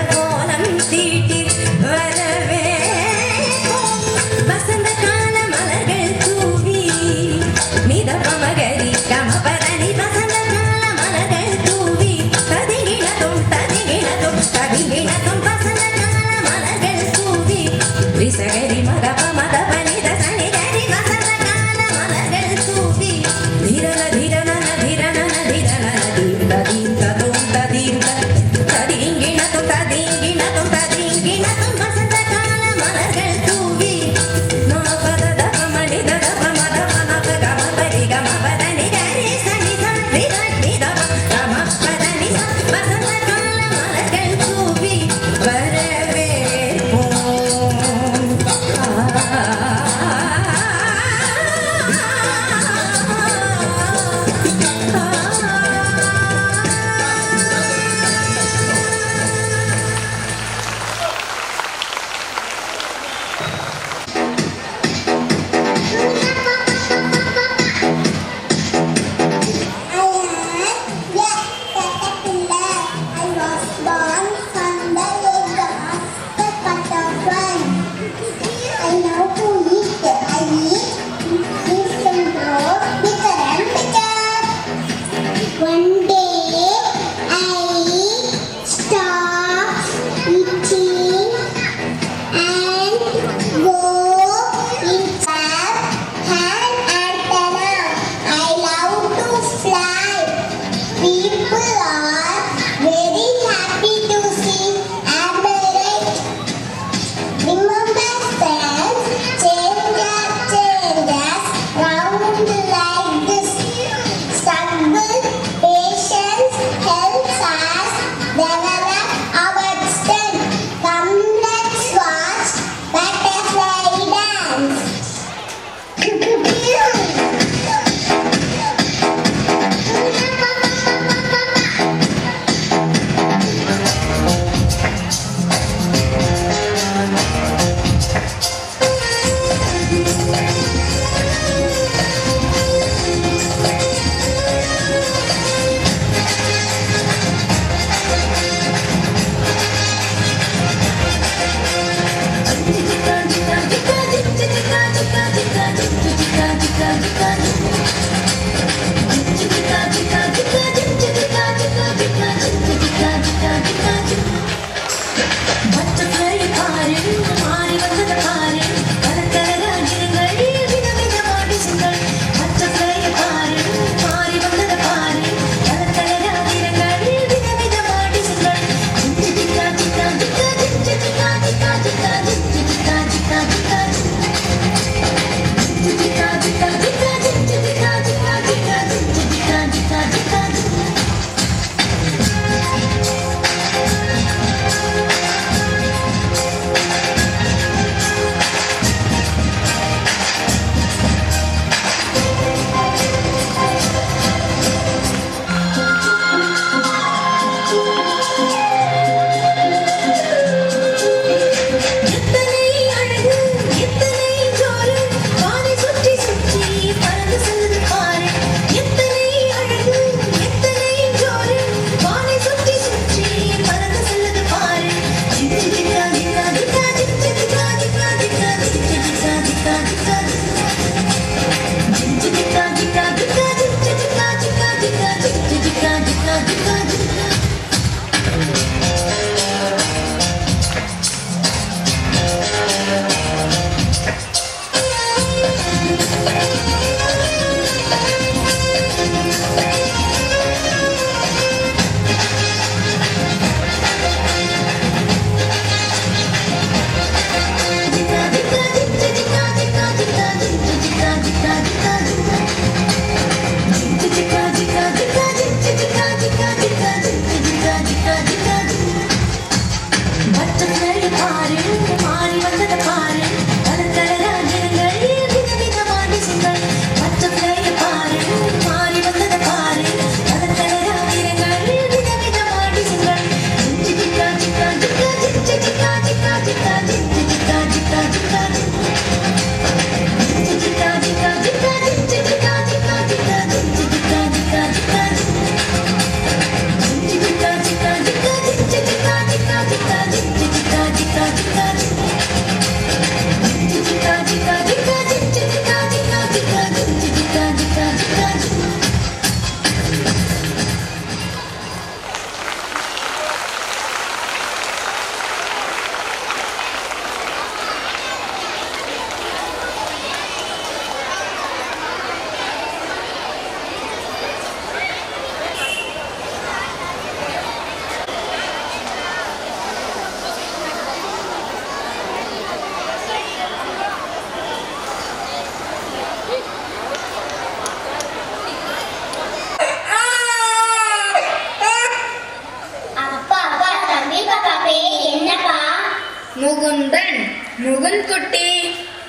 முகுந்தன் முகுந்த்குட்டி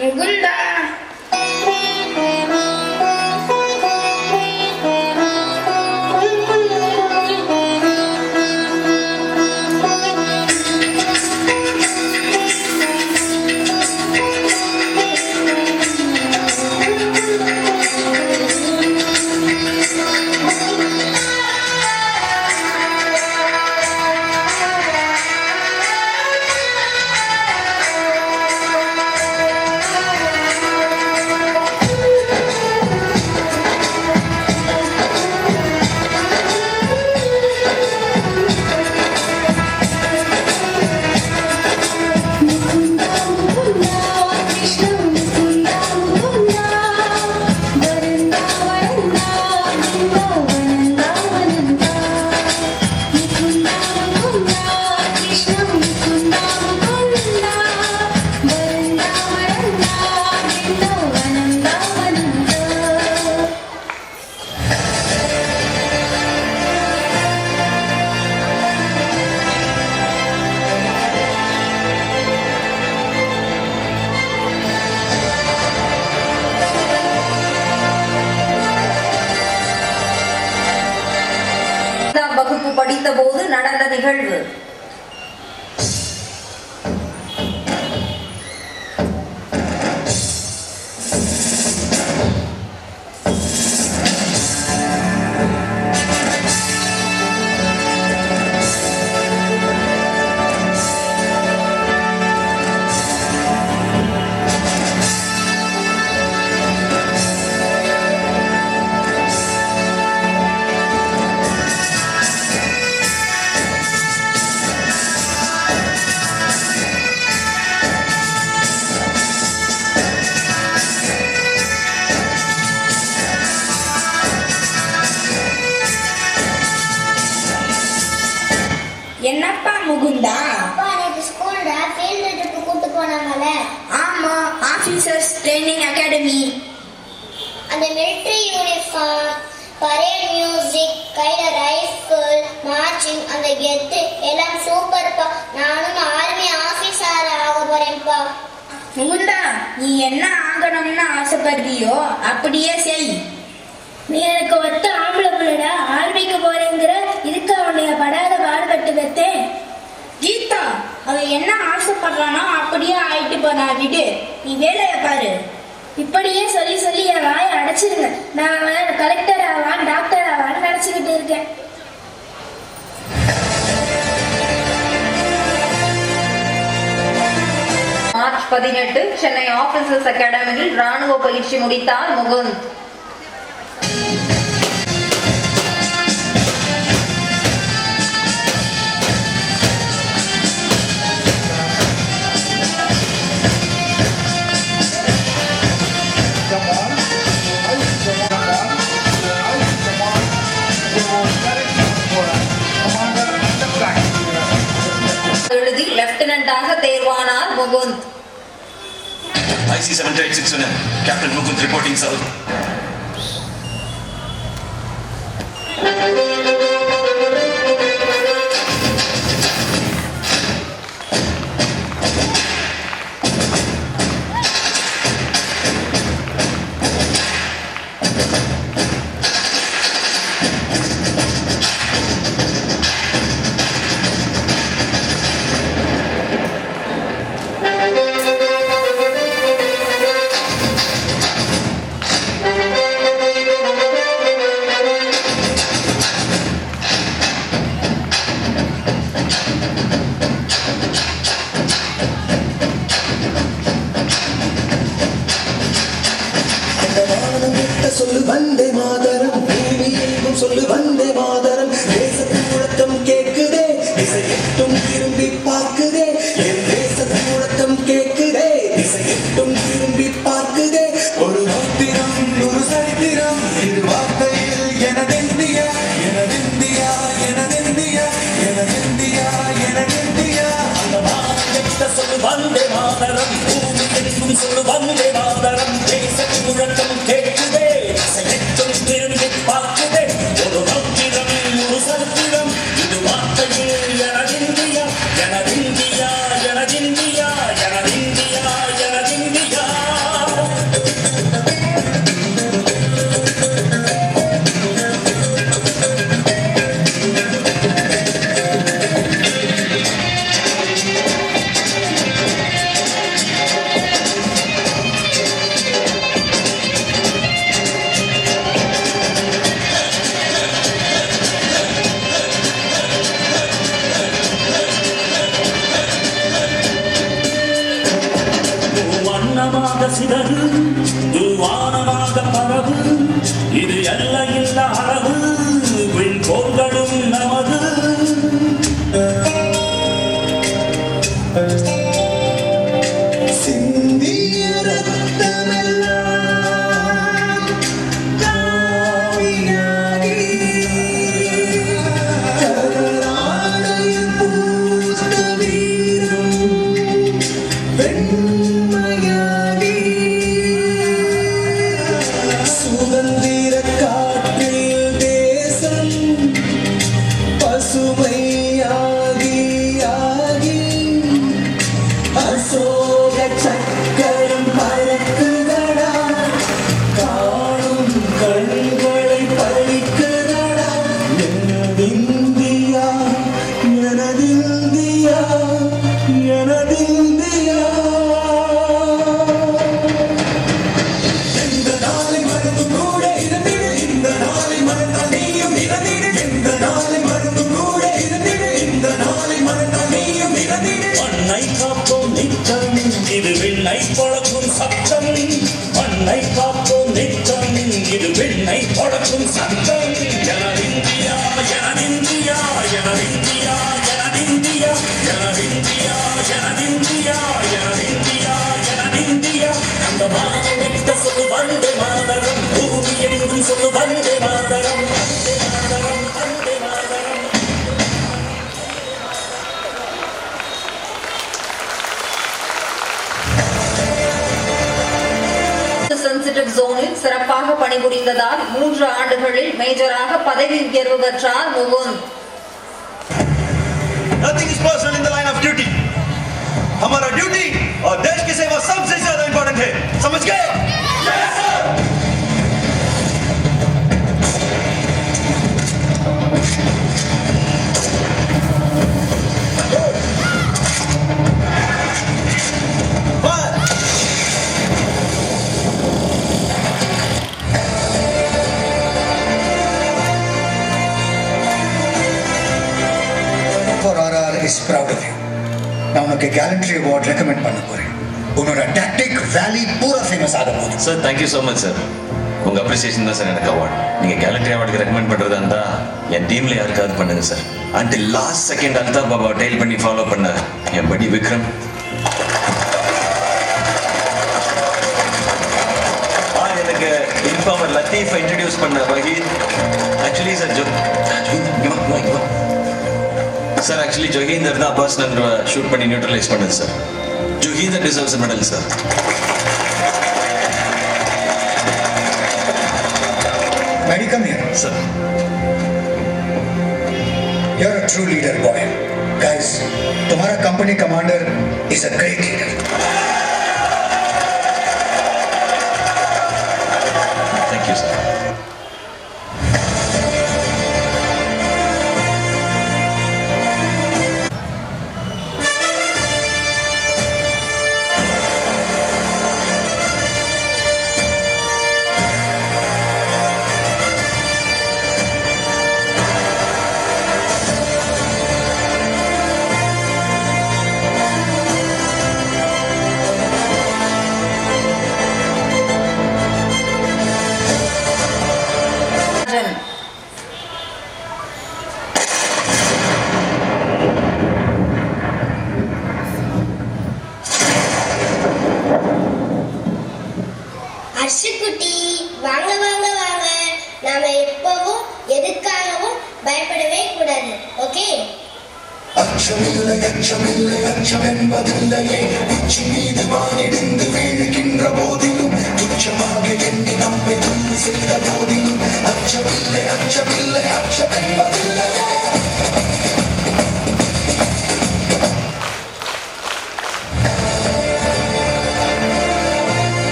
முகுந்தா. வகுப்பு படித்த போது நடந்த நிகழ்வு. என்னப்பா முகுந்தா? அப்பா நேத்து ஸ்கூல்ல ஃபீல்ட் ட்ரிப் கூட்டி போனாங்கல. ஆமா, ஆபீசர்ஸ் ட்ரைனிங் அகாடமி. அந்த மிலிட்டரி யூனிஃபார்ம், பரேட் மியூசிக், கையில ரைஃபிள், மார்ச்சிங், அந்த கெத்து எல்லாம் சூப்பர்ப்பா. நானும் ஆர்மி ஆபீசர் ஆக போறேன்ப்பா. முகுந்தா, நீ என்ன ஆகணும்னு ஆசைப்படுறியோ அப்படியே செய். நீ எனக்கு ஒத்த ஆம்பளை பிள்ளடா, ஆர்மிக்கு போறேங்கிற, இதுக்கு அவனைய படாத பாடுபட்டு வைத்தேன். கீதா, அவ என்ன ஆசைப்படுறானோ அப்படியே ஆயிட்டு போனா விடு, நீ வேலையை பாரு. இப்படியே சொல்லி சொல்லி என் வாயை அடைச்சிருங்க. நான் அவன் கலெக்டர் ஆவான், டாக்டர் ஆவான்னு நினைச்சுக்கிட்டு இருக்கேன். மார்ச் 18 சென்னை ஆபீசர்ஸ் அகாடமியில் ராணுவ பயிற்சி முடித்தார் முகுந்த். எழுதி லெப்டினன்டாக தேர்வானார் Mukund. IC 7861 Captain Mukunth reporting south. சொல்லு வந்தே மாதரம், பூமி எங்கும் சொல்லு வந்தே மாதரம். தேசத்தின் முழக்கம் கேட்குதே, திசையெட்டும் திரும்பி பார்க்குதே. என் தேசத்தின் முழக்கம் கேட்குதே, திசையெட்டும் திரும்பி பார்க்குதே. ஒரு பத்திரம், ஒரு சரித்திரம், இது வார்த்தையில் எனதிந்தியா, எனதிந்தியா, எனதிந்தியா, எனதிந்தியா, எனதிந்தியா. அந்த மாநிலத்தை சொல்லு வந்தே மாதரம், பூமி எங்கும் சொல்லு வந்தே மாதரம். தேசத்தின் முழக்கம் கேட்குதே, திரும்பி பார்க்குதே. ஒரு பத்திரம், ஒரு சரித்திரம், இது வார்த்தையில் எனதிந்தியா, எனதிந்தியா, எனதிந்தியா. சிதறு தூவானமாக பரவு இது எல்லையில்ல அளவு விண்கோள்களும் நமது சிந்திய ரத்தமெல்லாம் காவியாகி கராடையில் பூத்த வீரம் வெண்மையாகி சுதந்திர காற்றில் தேசம் பசுமையாகி ஆகி அசோக சக்கரம் பறக்குதடா காணும் கண்களை பறிக்குதடா எனதிந்தியா எனதிந்தியா எனதிந்தியா எந்த நாளை மறந்து கூட இருந்திடு இந்த நாளை மறந்தால் நீயும் இறந்திடு எந்த நாளை மறந்து கூட இருந்திடு இந்த நாளை மறந்தால் நீயும் இறந்திடு மண்ணை காப்போம் நித்தம் இது விண்ணை பொழக்கும் சத்தம் மண்ணை காப்போம் நித்தம் இது விண்ணை பொழக்கும் சத்தம் எனதிந்தியா எனதிந்தியா எனதிந்தியா எனதிந்தியா எனதிந்தியா எனதிந்தியா எனதிந்தியா எனதிந்தியா அந்த மாநிலத்த சொல்லு வந்தே மாதரம் பூமி எங்கும் சொல்லு வந்தே மாதரம் வந்தே மாதரம் வந்தே மாதரம். சென்சிட்டிவ் ஜோனில் சிறப்பாக பணிபுரிந்ததால் 3 ஆண்டுகளில் மேஜராக பதவி உயர்வு பெற்றார் Mukund. Nothing is personal in the line of duty. हमारा ड्यूटी और देश की सेवा सबसे ज्यादा इंपॉर्टेंट है, समझ गए? Yes, sir. is proud of you. நான் உனக்கு கேலண்ட்ரி அவார்ட் ரெக்கமெண்ட் பண்ண போறேன். உன்னோட டாக்டிக் வேலி பூரா ஃபேமஸ் ஆக போகுது. Sir thank you so much sir. உங்கள் அப்ரிசியேஷன் தான் சார் எனக்கு அவார்ட். நீங்கள் கேலண்ட்ரி அவார்டுக்கு ரெக்கமெண்ட் பண்ணுறதா இருந்தால் என் டீமில் யாருக்காவது பண்ணுங்க sir. Until last second Altaf Baba tail பண்ணி ஃபாலோ பண்ண என் படி விக்ரம். எனக்கு இன்ஃபார்மர் லத்தீஃபை இன்ட்ரடியூஸ் பண்ண Waheed. Actually sir sir actually Johinder தான் பர்சனல் ஷூட் பண்ணி நியூட்ரலைஸ் பண்ணது sir. Johinder deserves a medal sir. Mary, come here. Sir. You're a true leader, boy. Guys, तुम्हारा company commander is a great leader. Thank you, sir. அர்ஷுக்குட்டி வாங்க வாங்க வாங்க. நாம எப்பவும் எதுக்காகவும் பயப்படவே கூடாது. ஓகே? அச்சமில்லை அச்சமில்லை அச்சமென்பதில்லையே. உச்சி மீது வானிடிந்து வீழ்கின்ற போதிலும் துச்சமாக எண்ணி நம்மை துன்பு செய்த போதிலும் அச்சமில்லை அச்சமில்லை அச்சமென்பதில்லையே.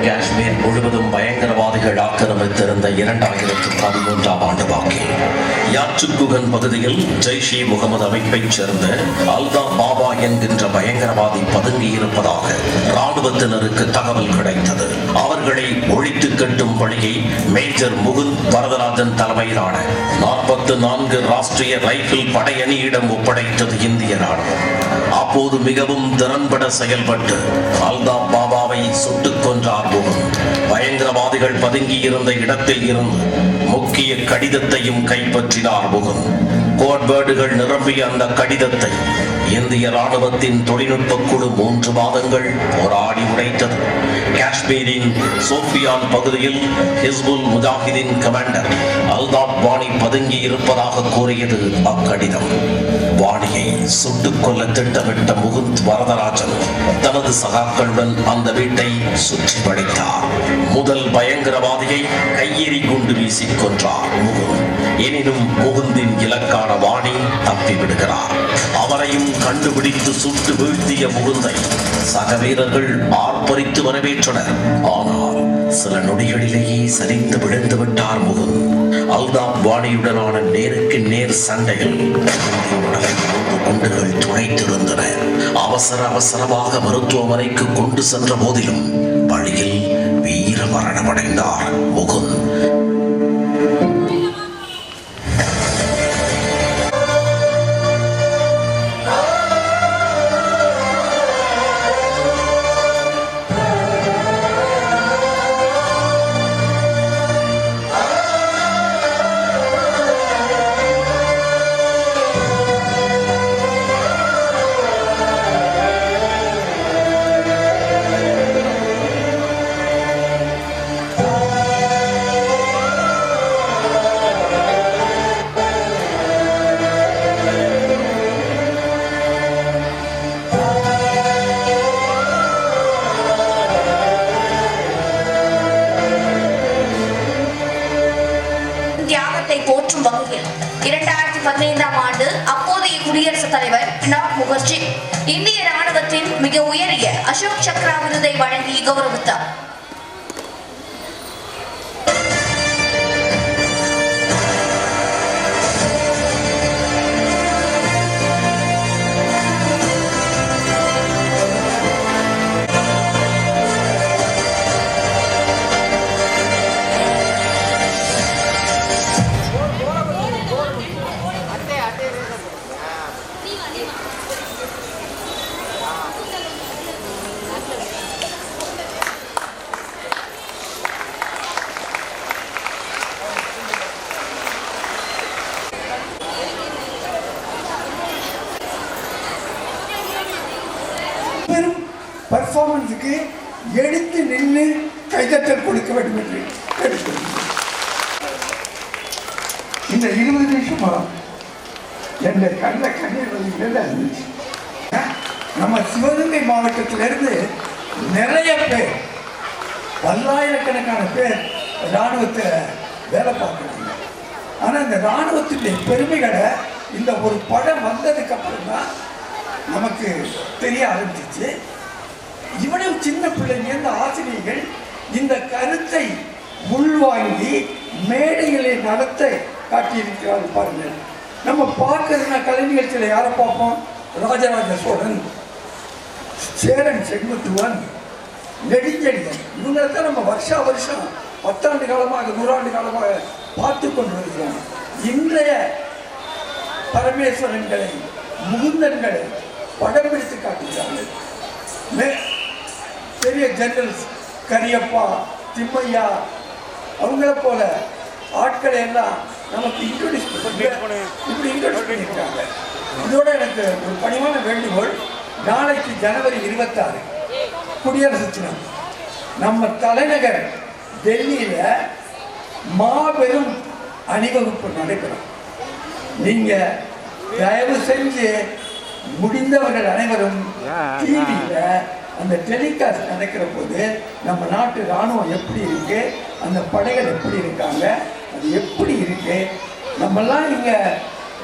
காஷ்மீர் முழுவதும் பயங்கரவாதிகள் ஆக்கிரமித்திருந்த கடந்த 2013ஆம் ஆண்டு வாக்கில் யாச்சுக்குகன் பகுதியில் ஜெய்ஷ் இ முகமது அமைப்பைச் சேர்ந்த அல்தா பாபா என்கின்ற பயங்கரவாதி பதுங்கியிருப்பதாக ராணுவத்தினருக்கு தகவல் கிடைத்தது. அவர்களை ஒழித்து கட்டும் பணியை மேஜர் முகுந்த் வரதராஜன் தலைமையிலான 44 ராஷ்டிரிய ரைபிள் படையணியிடம் ஒப்படைத்தது இந்திய ராணுவம். அப்போது மிகவும் திறன்பட செயல்பட்டு அல்தா பாபாவை சுட்டுக் கொன்றார் முகுந்த். பயங்கரவாதிகள் பதுங்கி இருந்த இடத்தில் இருந்து முக்கிய கடிதத்தையும் கைப்பற்றினார் முகுந்த். கோட்வேர்டுகள் நிரம்பிய அந்த கடிதத்தை இந்திய ராணுவத்தின் தொழில்நுட்ப குழு 3 மாதங்கள் போராடி உடைத்தது. காஷ்மீரின் சோபியான் பகுதியில் ஹிஸ்புல் முஜாஹிதீன் கமாண்டர் அல்தாப் வாணி பதுங்கி இருப்பதாக கூறியது அக்கடிதம். வாணியை சுட்டுக் கொல்ல திட்டமிட்ட முகுந்த் வரதராஜன் தனது சகாக்களுடன் அந்த வீட்டை சுற்றி வளைத்தார். முதல் பயங்கரவாதியை கையெறி குண்டு வீசி கொன்றார் முகுந்த். எனினும் முகுந்தின் இலக்கான வாணி தப்பிவிடுகிறார். அவரையும் கண்டுபிடித்து சுட்டு வீழ்த்திய முகுந்தை சக வீரர்கள் ஆர்ப்பரித்து வரவேற்றனர். ஆனால் சில நொடிகளிலேயே சரிந்து விழுந்து விட்டார் முகுந்த். அல்தாப் வாணியுடனான நேருக்கு நேர் சண்டையில் உடலை 3 குண்டுகள் துளைத்திருந்தன. அவசரமாக மருத்துவமனைக்கு கொண்டு சென்ற போதிலும் வழியில் வீர மரணமடைந்தார் முகுந்த். போற்றும் வகையில் 2015ஆம் ஆண்டு அப்போதைய குடியரசுத் தலைவர் பிரணாப் முகர்ஜி இந்திய ராணுவத்தின் மிக உயரிய அசோக் சக்ரா விருதை வழங்கி கௌரவித்தார். பர்ஃபார்மன்ஸுக்கு எடுத்து நின்று கைதட்டல் கொடுக்க வேண்டும் என்று கேட்டுக்கொள்கிறேன். இந்த 20 நிமிஷமா என் கண்ணீர் வழியில இருந்துச்சு. நம்ம சிவகங்கை மாவட்டத்திலிருந்து நிறைய பேர், பல்லாயிரக்கணக்கான பேர் இராணுவத்தில் வேலை பார்க்குறாங்க. ஆனால் இந்த இராணுவத்தினுடைய பெருமைகளை இந்த ஒரு படம் வந்ததுக்கு அப்புறம் தான் நமக்கு தெரிய ஆரம்பிச்சிச்சு. இவ்வளவு சின்ன பிள்ளைங்க இந்த ஆசிரியர்கள் இந்த கருத்தை உள்வாங்கி மேடைகளை நடத்த காட்டியிருக்கிறார்கள். பாருங்கள், நம்ம பார்க்கறதுனா கலை நிகழ்ச்சியில் யாரை பார்ப்போம்? ராஜராஜ சோழன், சேரன் செங்குட்டுவன், நெடுஞ்செழியன், இவங்களை தான் நம்ம வருஷம் 10 ஆண்டு காலமாக 100 ஆண்டு காலமாக பார்த்து கொண்டு வருகிறோம். இன்றைய பரமேஸ்வரன்களை, முகுந்தன்களை படம் பிடித்து காட்டுகிறார்கள். பெரிய ஜெனரல்ஸ் கரியப்பா, திம்மையா, அவங்கள போல ஆட்களை எல்லாம் நமக்கு இன்ட்ரோடியூஸ் பண்ணியிருக்காங்க. இதோட எனக்கு ஒரு பணிவான வேண்டுகோள், நாளைக்கு ஜனவரி 26 குடியரசு தினம். நம்ம தலைநகர் டெல்லியில் மாபெரும் அணிவகுப்பு நடைபெறும். நீங்கள் தயவு செஞ்சு முடிந்தவர்கள் அனைவரும் டிவியில் அந்த டெலிகாஸ்ட் நடக்கிற போது நம்ம நாட்டு இராணுவம் எப்படி இருக்கு, அந்த படைகள் எப்படி இருக்காங்க, அது எப்படி இருக்கு, நம்மெல்லாம் இங்கே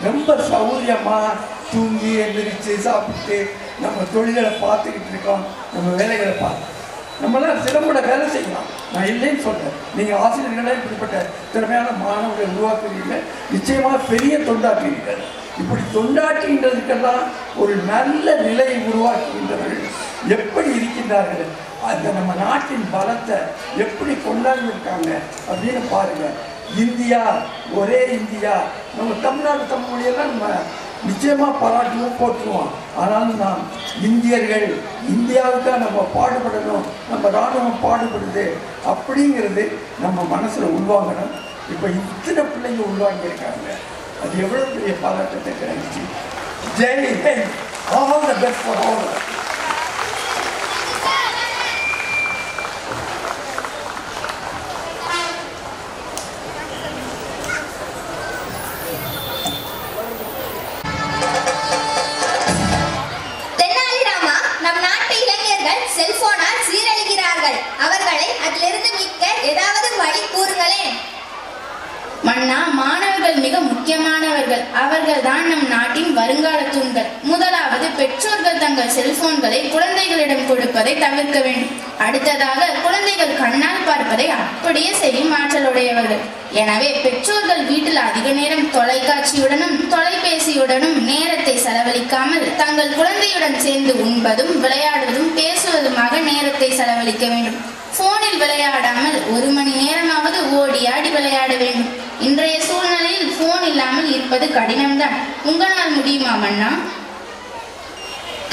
ரொம்ப சௌகரியமாக தூங்கி எழுந்திரிச்சு சாப்பிட்டு நம்ம தொழில்களை பார்த்துக்கிட்டு இருக்கோம், நம்ம வேலைகளை நம்மளாம் சிறப்போட வேலை செய்யலாம், நான் இல்லைன்னு சொல்கிறேன். நீங்கள் ஆசிரியர்களே இப்படிப்பட்ட திறமையான மாணவர்களை உருவாக்குறீங்க, நிச்சயமாக பெரிய தொண்டாற்றுவீர்கள். இப்படி தொண்டாற்றுகின்றதுக்கெல்லாம் ஒரு நல்ல நிலையை உருவாக்குகின்றவர்கள் எப்படி இருக்கின்றார்கள், அந்த நம்ம நாட்டின் பலத்தை எப்படி கொண்டாடிருக்காங்க அப்படின்னு பாருங்க. இந்தியா ஒரே இந்தியா, நம்ம தமிழ்நாடு தமிழ் மொழியெல்லாம் நம்ம நிச்சயமாக பாராட்டுவோம், போற்றுவோம். ஆனாலும் நாம் இந்தியர்கள், இந்தியாவுக்காக நம்ம பாடுபடணும், நம்ம இராணுவம் பாடுபடுது அப்படிங்கிறது நம்ம மனசில் உள்வாங்கணும். இப்போ இத்தனை பிள்ளைங்க உள்வாங்கியிருக்காங்க, அது எவ்வளோ பெரிய பாராட்டத்தை கிடைச்சி. Jai Hind, all the best for all. செல்போனால் சீரழிகிறார்கள், அவர்களை அதிலிருந்து மீட்க ஏதாவது வழி கூறுங்களேன். மன்னா, மாணவர்கள் மிக முக்கியமானவர்கள். அவர்கள் தான் நம் நாட்டின் வருங்கால தூண்கள். முதலாவது, பெற்றோர்கள் தங்கள் செல்போன்களை குழந்தைகளிடம் கொடுப்பதை தவிர்க்க வேண்டும். அடுத்ததாக, குழந்தைகள் கண்ணால் பார்ப்பதை அப்படியே செய்யும் ஆற்றலுடையவர்கள். எனவே பெற்றோர்கள் வீட்டில் அதிக நேரம் தொலைக்காட்சியுடனும் தொலைபேசியுடனும் நேரத்தை செலவழிக்காமல் தங்கள் குழந்தையுடன் சேர்ந்து உண்பதும் விளையாடுவதும் பேசுவதுமாக நேரத்தை செலவழிக்க வேண்டும். போனில் விளையாடாமல் 1 மணி நேரமாவது ஓடி ஆடி விளையாட வேண்டும். இன்றைய சூழ்நிலையில் போன் இல்லாமல் இருப்பது கடினம்தான். உங்களால் முடியுமா மன்னா?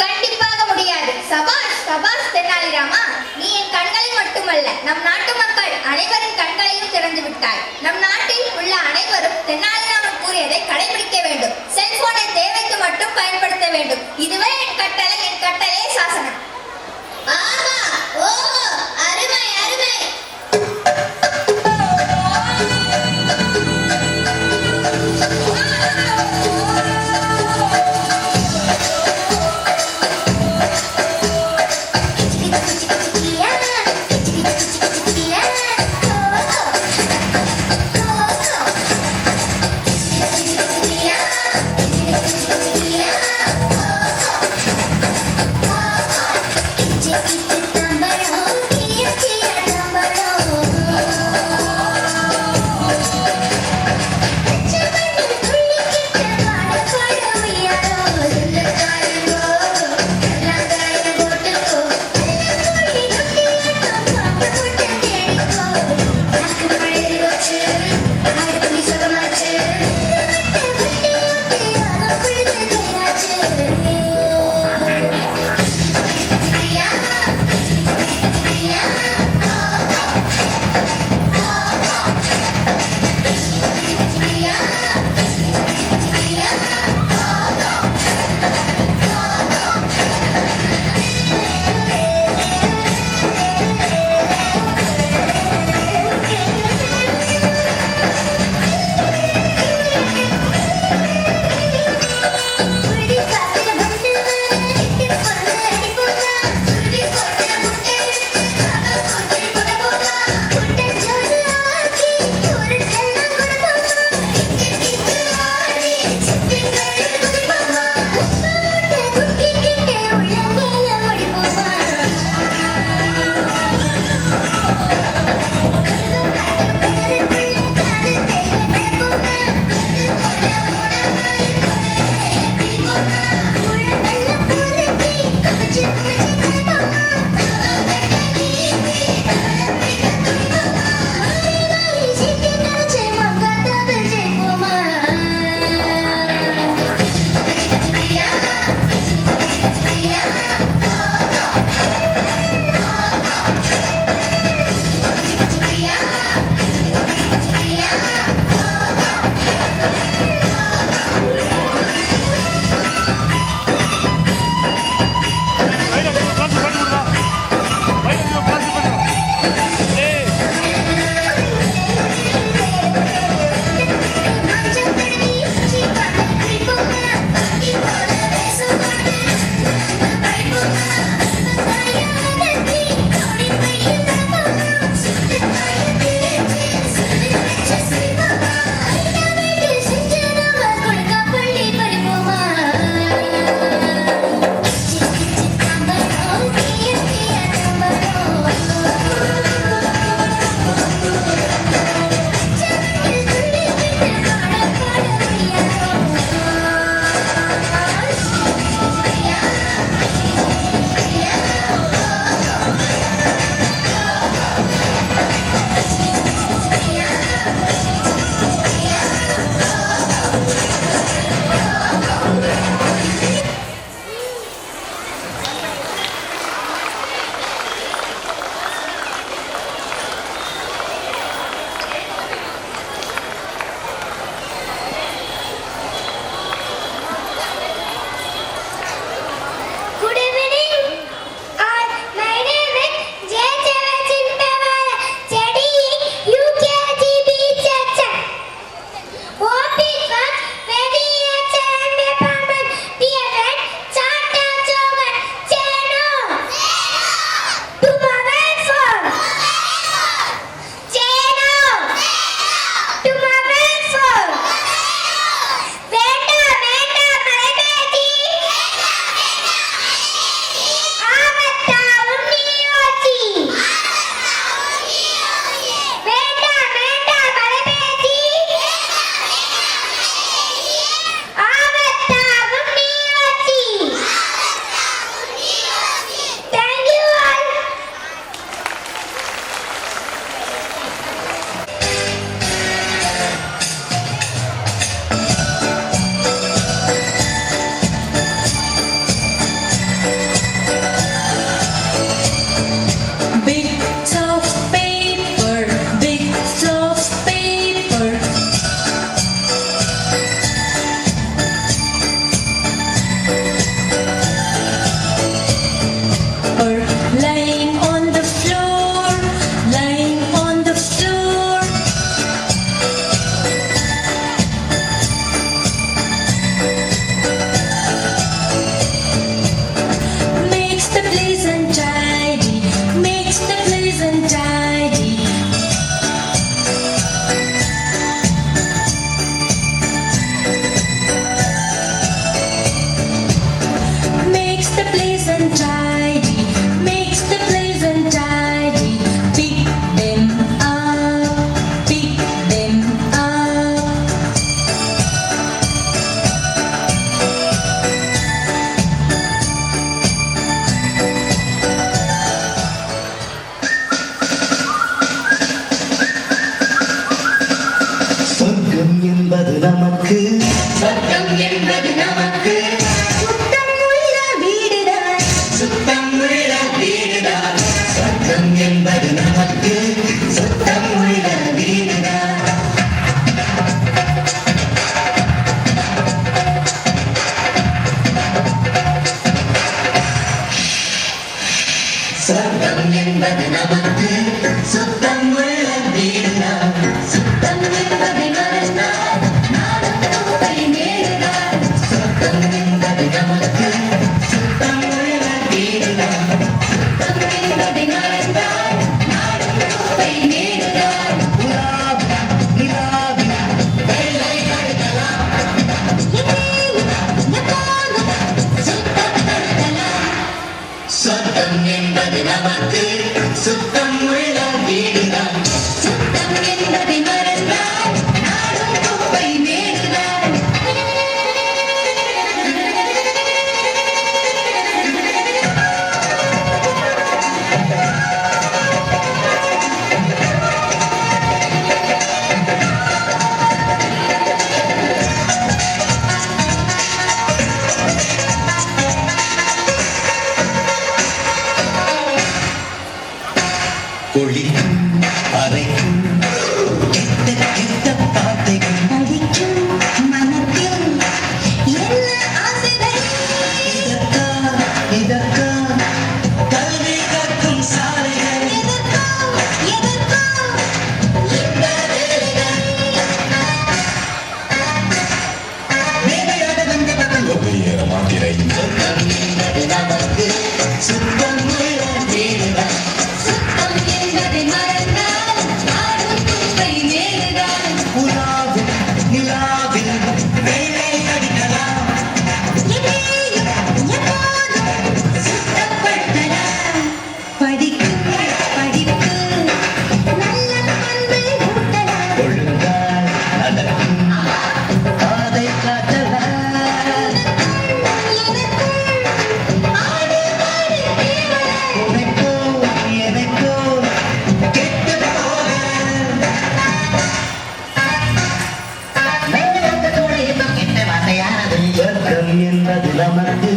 கண்டிப்பாக முடியாது. சபாஷ் சபாஷ் தெனாலிராமா, நீ என் கண்களை மட்டுமல்ல, நம் நாட்டு மக்கள் அனைவரின் கண்களையும் திறந்து விட்டாய். நம் நாட்டில் உள்ள அனைவரும் தெனாலிராமன் கூறியதை கடைபிடிக்க வேண்டும். செல்போனை தேவைக்கு மட்டும் பயன்படுத்த வேண்டும். இதுவே என் கட்டளை, என் கட்டளை சாசனம். ஆஹா, ஓ, அருமை அருமை. Yeah. என்பது நமக்கு சுத்தம் உள்ள வீடுதான் சுத்தம் என்பதை மறந்தால் நாடும் குப்பை மேடுதான் சுத்தம் என்பது நமக்கு சுத்தம் உள்ள வீடுதான் சுத்தம் என்பதை மறந்தால் நாடும் குப்பை மேடுதான் வேலை கடுக்கலாம் சுத்தம் என்பது நமக்கு சுத்தம் உள்ள வீடுதான் சுத்தம் என்பதை மறந்தால் நாடும் குப்பை மேடுதான் ஒளிக்கும் அறைக்கும் கெட்ட கெட்ட பாட்டைகள் அடிக்கும் மனத்தில் என்ன ஆசைகள் இதற்கா கல்வி கற்கும் சாலைகள் எதற்கோ இந்த வேலைகள் மேடையாக வந்த பக்கம் வெளியேற மாட்டேன் சுத்தம் என்பது நமக்கு சுத்தம் உள்ள வீடுதான் சுத்தம் என்பதை மறந்தால் நாடும் குப்பை மேடுதான் உலாவில் நிலாவில் வேலை அடிக்கலாம் எதையும் எப்போதும் சுத்தப்படுத்தலாம் படிப்பு படிப்பு நல்ல பண்பை ஊட்டலாம் ஒழுங்கால் நடக்கும் பாதை காட்டலாம் உனைப்போ கெட்டு போக சொர்க்கம் என்பது நமக்கு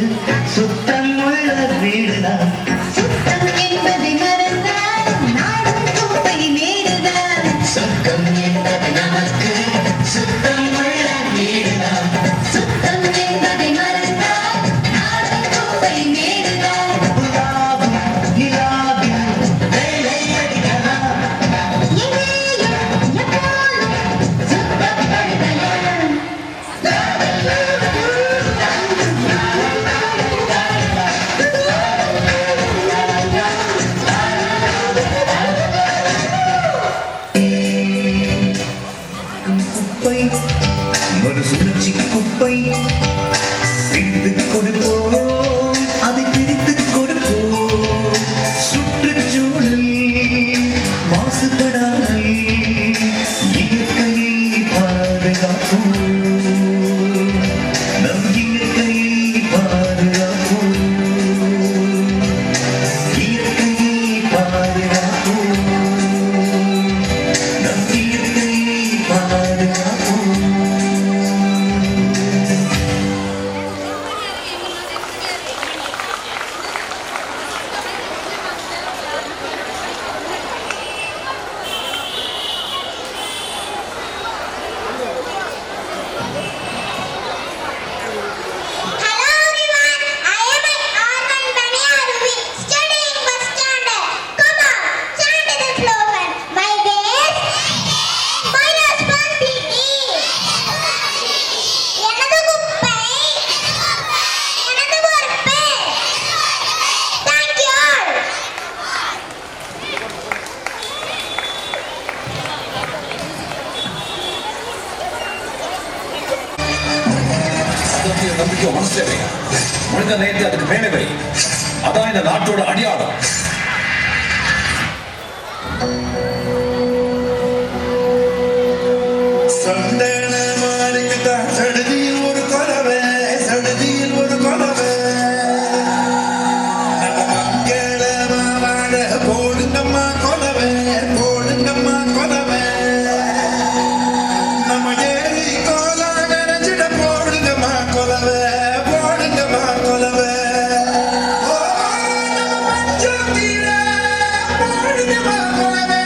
சுத்தம் உள்ள வீடுதான் சுத்தம் என்பதை மறந்தால் நாடும் குப்பை மேடுதான் சொர்க்கம் என்பது நமக்கு சுத்தம் உள்ள வீடுதான் சுத்தம் என்பதை மறந்தால் நாடும் குப்பை மேடுதான் உலாவும் நிலாவில் வேலை அடிக்கலாம் எதையும் எப்போதும் சுத்தப்படுத்தலாம் குப்பை மறுசுழற்சி குப்பை பிரித்து கொடுப்போம் அதை பிரித்து கொடுப்போம் சுற்றுச்சூழல் மாசுபடாமல் இயற்கையை பாதுகாப்போம் நம் இயற்கையை பாதுகாப்போம் இயற்கையை பாதுகாப்போம் நம் இயற்கையை பாதுகாப்போம் Hello everyone, I am Arman Baniyaruvi, studying first standard. Come on, chant the slogan. My base, minus 1 PE. எனது குப்பை, எனது பொறுப்பு. Thank you all. அதற்கு நம்பிக்கை மனசு இல்லையா மனித நேயத்தை அதுக்கு மேலவை அதான் இந்த நாட்டோட அடியாளம் சந்தனமாரிக்குதான் சடுதியில் ஒரு கொலவை சடுதியில் ஒரு கொலவை நம்ம மங்களமா வாழ போடுங்கம்மா கொலவை போடுங்கம்மா கொலவை நம்ம ஏறி கோலா நினைச்சிட போடுங்கம்மா கொலவை போடுங்கம்மா கொலவை ஓ, நம்ம பஞ்சத்தீர போடுங்கம்மா கொலவை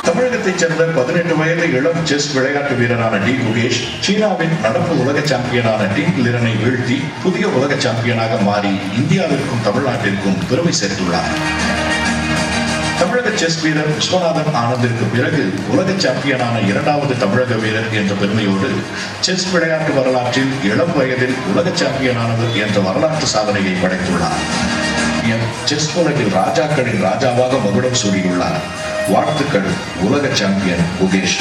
தமிழகத்தைச் சேர்ந்த 18 வயது இளம் செஸ் விளையாட்டு வீரரான டி குகேஷ் சீனாவின் நடப்பு உலக சாம்பியனான டி லிரனை வீழ்த்தி புதிய உலக சாம்பியனாக மாறி இந்தியாவிற்கும் தமிழ்நாட்டிற்கும் பெருமை சேர்த்துள்ளார். தமிழக செஸ் வீரர் விஸ்வநாதன் ஆனந்திற்கு பிறகு உலக சாம்பியனான 2வது தமிழக வீரர் என்ற பெருமையோடு செஸ் விளையாட்டு வரலாற்றில் இளம் வயதில் உலக சாம்பியனானவர் என்ற வரலாற்று சாதனையை படைத்துள்ளார். செஸ் உலகில் ராஜாக்களின் ராஜாவாக மகுடம் சூடியுள்ளார். வாழ்த்துக்கள் உலக champion Gukesh.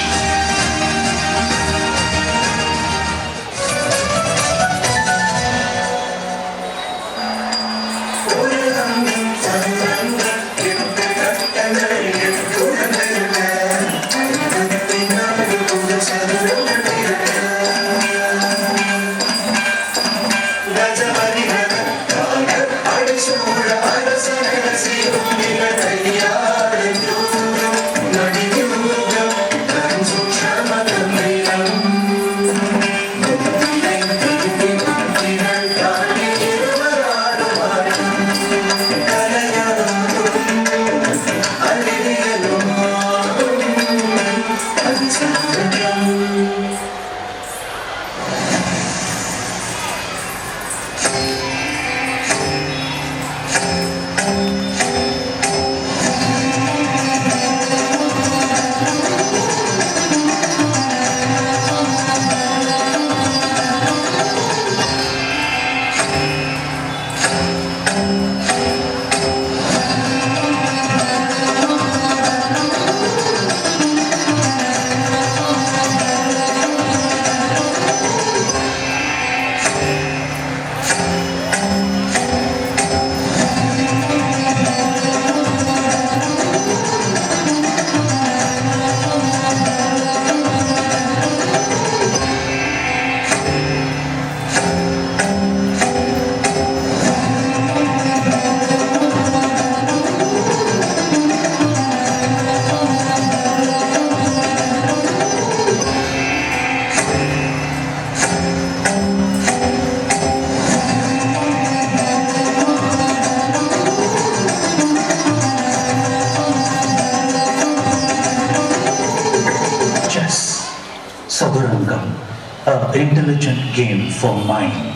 Sadurangam, an intelligent game for mind.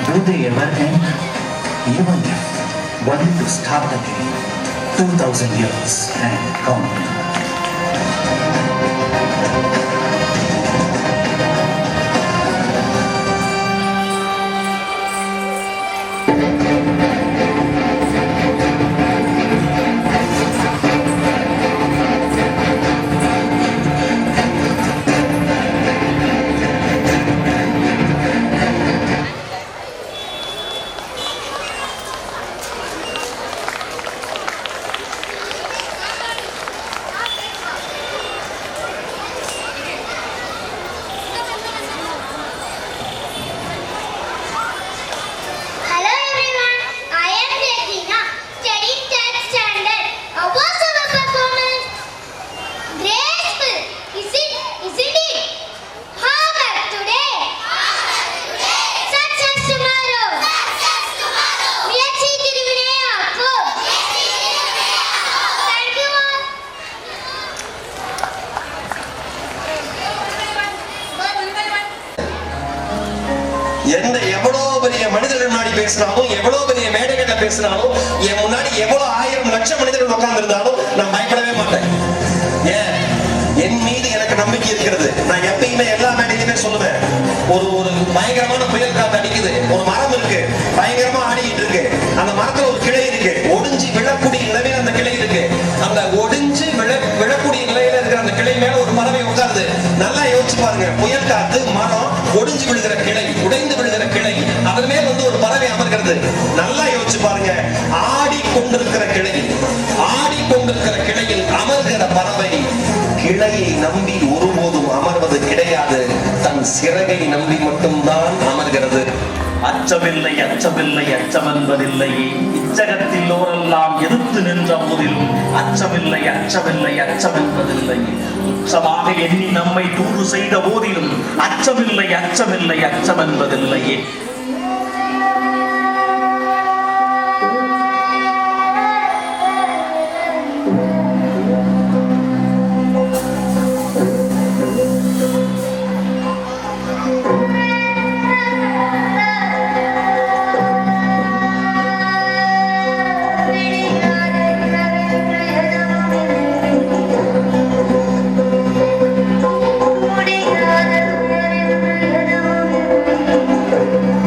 Do they ever end? Even if only to start again, 2000 years and counting. எந்த எவ்வளவு பெரிய மனிதர்கள் முன்னாடி பேசினாலும், எவ்வளவு பெரிய மேடைகள்ல பேசினாலும், என் முன்னாடி எவ்வளவு 1000 லட்சம் மனிதர்கள் உட்கார்ந்து இருந்தாலும் நான் பயப்படவே மாட்டேன். ஏன்? என் மீது எனக்கு நம்பிக்கை இருக்கிறது. நான் எப்பயுமே எல்லா மேடையிலுமே சொல்லுவேன், ஒரு பயங்கரமான புயல் காத்து அடிக்குது, ஒரு மரம் இருக்கு, பயங்கரமா ஆடிட்டு இருக்கு, அந்த மரத்துல ஒரு கிளை இருக்கு, ஒடிஞ்சு விழக்கூடிய நிலைமையில அந்த கிளை இருக்கு. அந்த ஒடிஞ்சு விழக்கூடிய நிலையில இருக்கிற அந்த கிளை மேல ஒரு மரமே உட்காருது. நல்லா யோசிச்சு பாருங்க, புயல் காத்து, மரம், ஒடிஞ்சு விழுகிற கிளை, உடைந்து விழுகிற கிளை, அதன் மேல் வந்து ஒரு பறவை அமர்கிறது. நல்லா யோசிச்சு பாருங்க, ஆடிக்கொண்டிருக்கிற கிளையில் அமர்கிற பறவை கிளையை நம்பி ஒருபோதும் அமர்வது கிடையாது, தன் சிறகை நம்பி மட்டும்தான் அமர்கிறது. அச்சமில்லை அச்சமில்லை அச்சமென்பதில்லையே, இச்சகத்தில் ஓரெல்லாம் எதிர்த்து நின்ற போதிலும் அச்சமில்லை அச்சமில்லை அச்சமென்பதில்லையே, உச்சமாக எண்ணி நம்மை தூது செய்த போதிலும் அச்சமில்லை அச்சமில்லை அச்சமென்பதில்லையே. Thank you.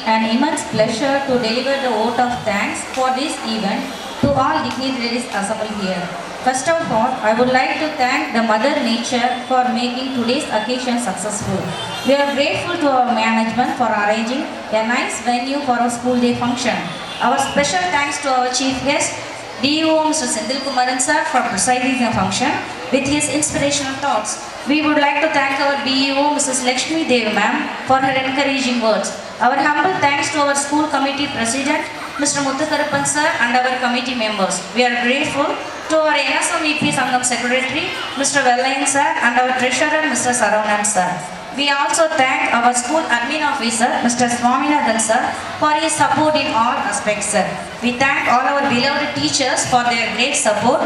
an immense pleasure to deliver the vote of thanks for this event to all dignitaries assembled here. First of all, I would like to thank the Mother Nature for making today's occasion successful. We are grateful to our management for arranging a nice venue for our school day function. Our special thanks to our chief guest, DO Mr. Senthil Kumaran sir, for presiding the function with his inspirational thoughts. We would like to thank our BEO Mrs. Lakshmi Dev ma'am for her encouraging words. Our humble thanks to our school committee president, Mr. Muthukarappan sir, and our committee members. We are grateful to our NSMEP Sangam secretary, Mr. Vellayan sir, and our treasurer, Mr. Saravanan sir. We also thank our school admin officer, Mr. Swaminathan sir, for his support in all aspects, sir. We thank all our beloved teachers for their great support.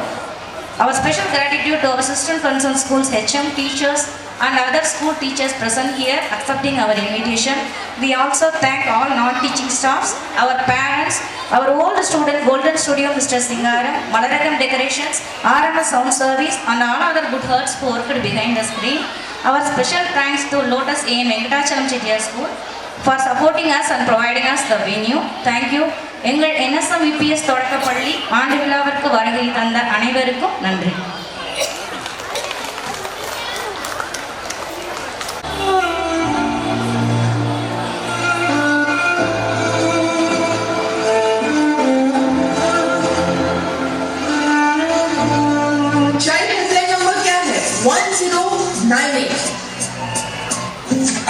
Our special gratitude to our assistant concerned schools, HM teachers, and other school teachers present here accepting our invitation. We also thank all non-teaching staffs, our parents, our old student Golden Studio Mr. Singaram, Malaragam Decorations, RMS Sound Service, and all other good hearts who worked behind the screen. Our special thanks to Lotus A. Venkatachalam Chettiar School for supporting us and providing us the venue. Thank you. எங்கள் NSM EPS தொடக்கப்பள்ளி ஆண்டு விழாவிற்கு வருகை தந்த அனைவருக்கும் நன்றி.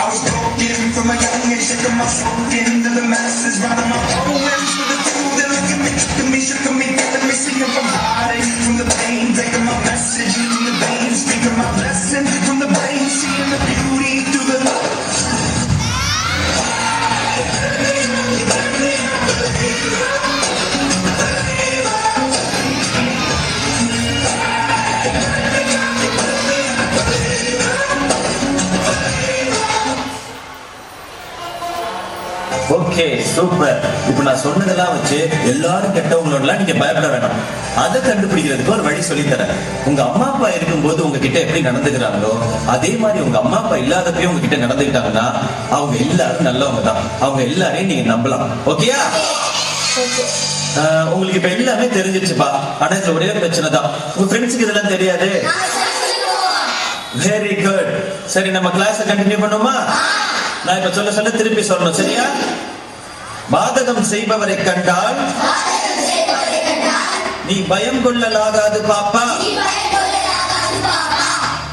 I was broken from a young age, shaking my soul into the masses, writing my poems for the two that look at me, shook me, telling me, singing from heartache, from the pain, taking my message from the veins, speaking my blessing from the brain, seeing the beauty through the okay super. இப்போ நான் சொன்னதெல்லாம் வச்சு எல்லாரும் கெட்டவங்களோடலாம் நீங்க பயப்பட வேணாம். அதை கண்டுபிடிக்கிறதுக்கு ஒரு வழி சொல்லித்தரேன். உங்க அம்மா அப்பா இருக்கும்போது உங்ககிட்ட எப்படி நடந்துக்கிறாங்களோ அதே மாதிரி உங்க அம்மா அப்பா இல்லாதப்பயும் உங்ககிட்ட நடந்துக்கிட்டாங்கன்னா அவங்க எல்லாரும் நல்லவங்க தான். அவங்க எல்லாரையும் நீங்க நம்பலாம். ஓகேயா? உங்களுக்கு இப்ப எல்லாமே தெரிஞ்சிருச்சுப்பா. ஆனா இதுல ஒரே பிரச்சனை தான், உங்க ஃப்ரெண்ட்ஸுக்கு இதெல்லாம் தெரியாது. Very good. சரி, நம்ம கிளாஸ் கண்டினியூ பண்ணுமா? நான் இப்ப சொல்ல சொல்ல திருப்பி சொல்லணும், சரியா? பாதகம் செய்பவரை கண்டால் நீ பயம் கொள்ளலாகாது பாப்பா,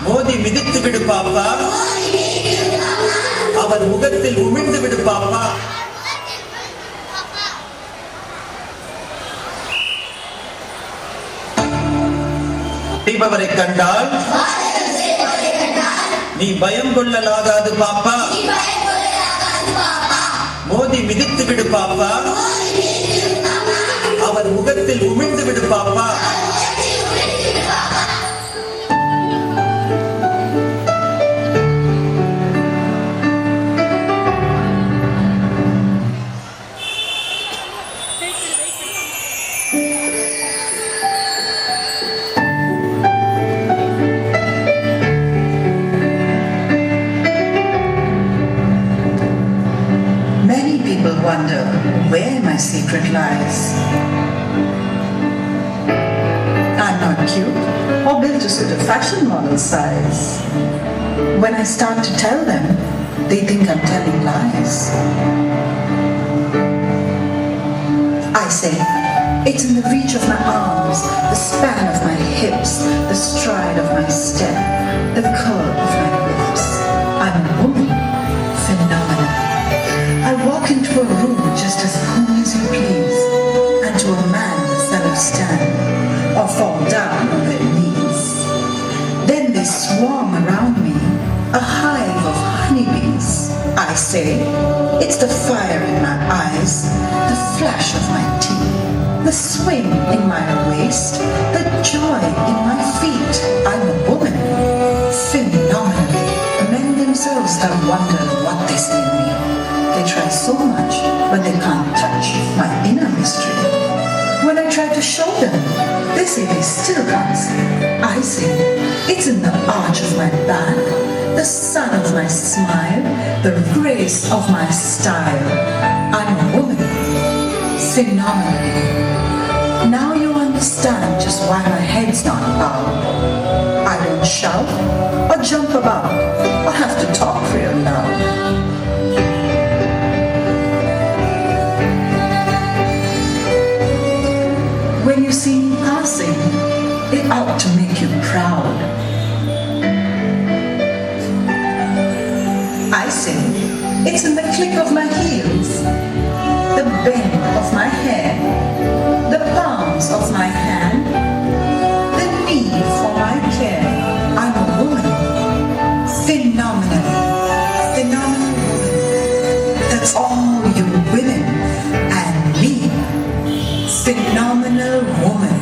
மோதி மிதித்து விடு பாப்பா, அவர் முகத்தில் உமிழ்ந்து விடு பாப்பா. செய்பவரை கண்டால் நீ பயம் கொள்ளலாகாது பாப்பா, மோதி மிதித்து விடு பாப்பா, அவர் முகத்தில் உமிழ்ந்து விடு பாப்பா. Wonder where my secret lies. I'm not cute or built to suit a fashion model size. When I start to tell them, they think I'm telling lies. I say, it's in the reach of my arms, the span of my hips, the stride of my step, the curve of my lips. I'm a woman, phenomenal. I walk into a room just as cool as you please, and to a man they'll stand or fall down on their knees. Then they swarm around me, a hive of honeybees. I say, it's the fire in my eyes, the flash of my teeth, the swing in my waist, the joy in my feet. I'm a woman, phenomenal. Men themselves have wondered what they see in me. They try so much, but they can't touch my inner mystery. When I try to show them, they say they still can't see. I say, it's in the arch of my back, the sun of my smile, the grace of my style. I'm a woman, phenomenally. Now you understand just why my head's not bowed. I don't shout or jump about or have to talk real loud. When you see me passing, it ought to make you proud. I sing, it's in the click of my heels, the bend of my hair, the palms of my hand, the need for my care. I'm a woman, phenomenal woman. That's all you women and me, phenomenal woman.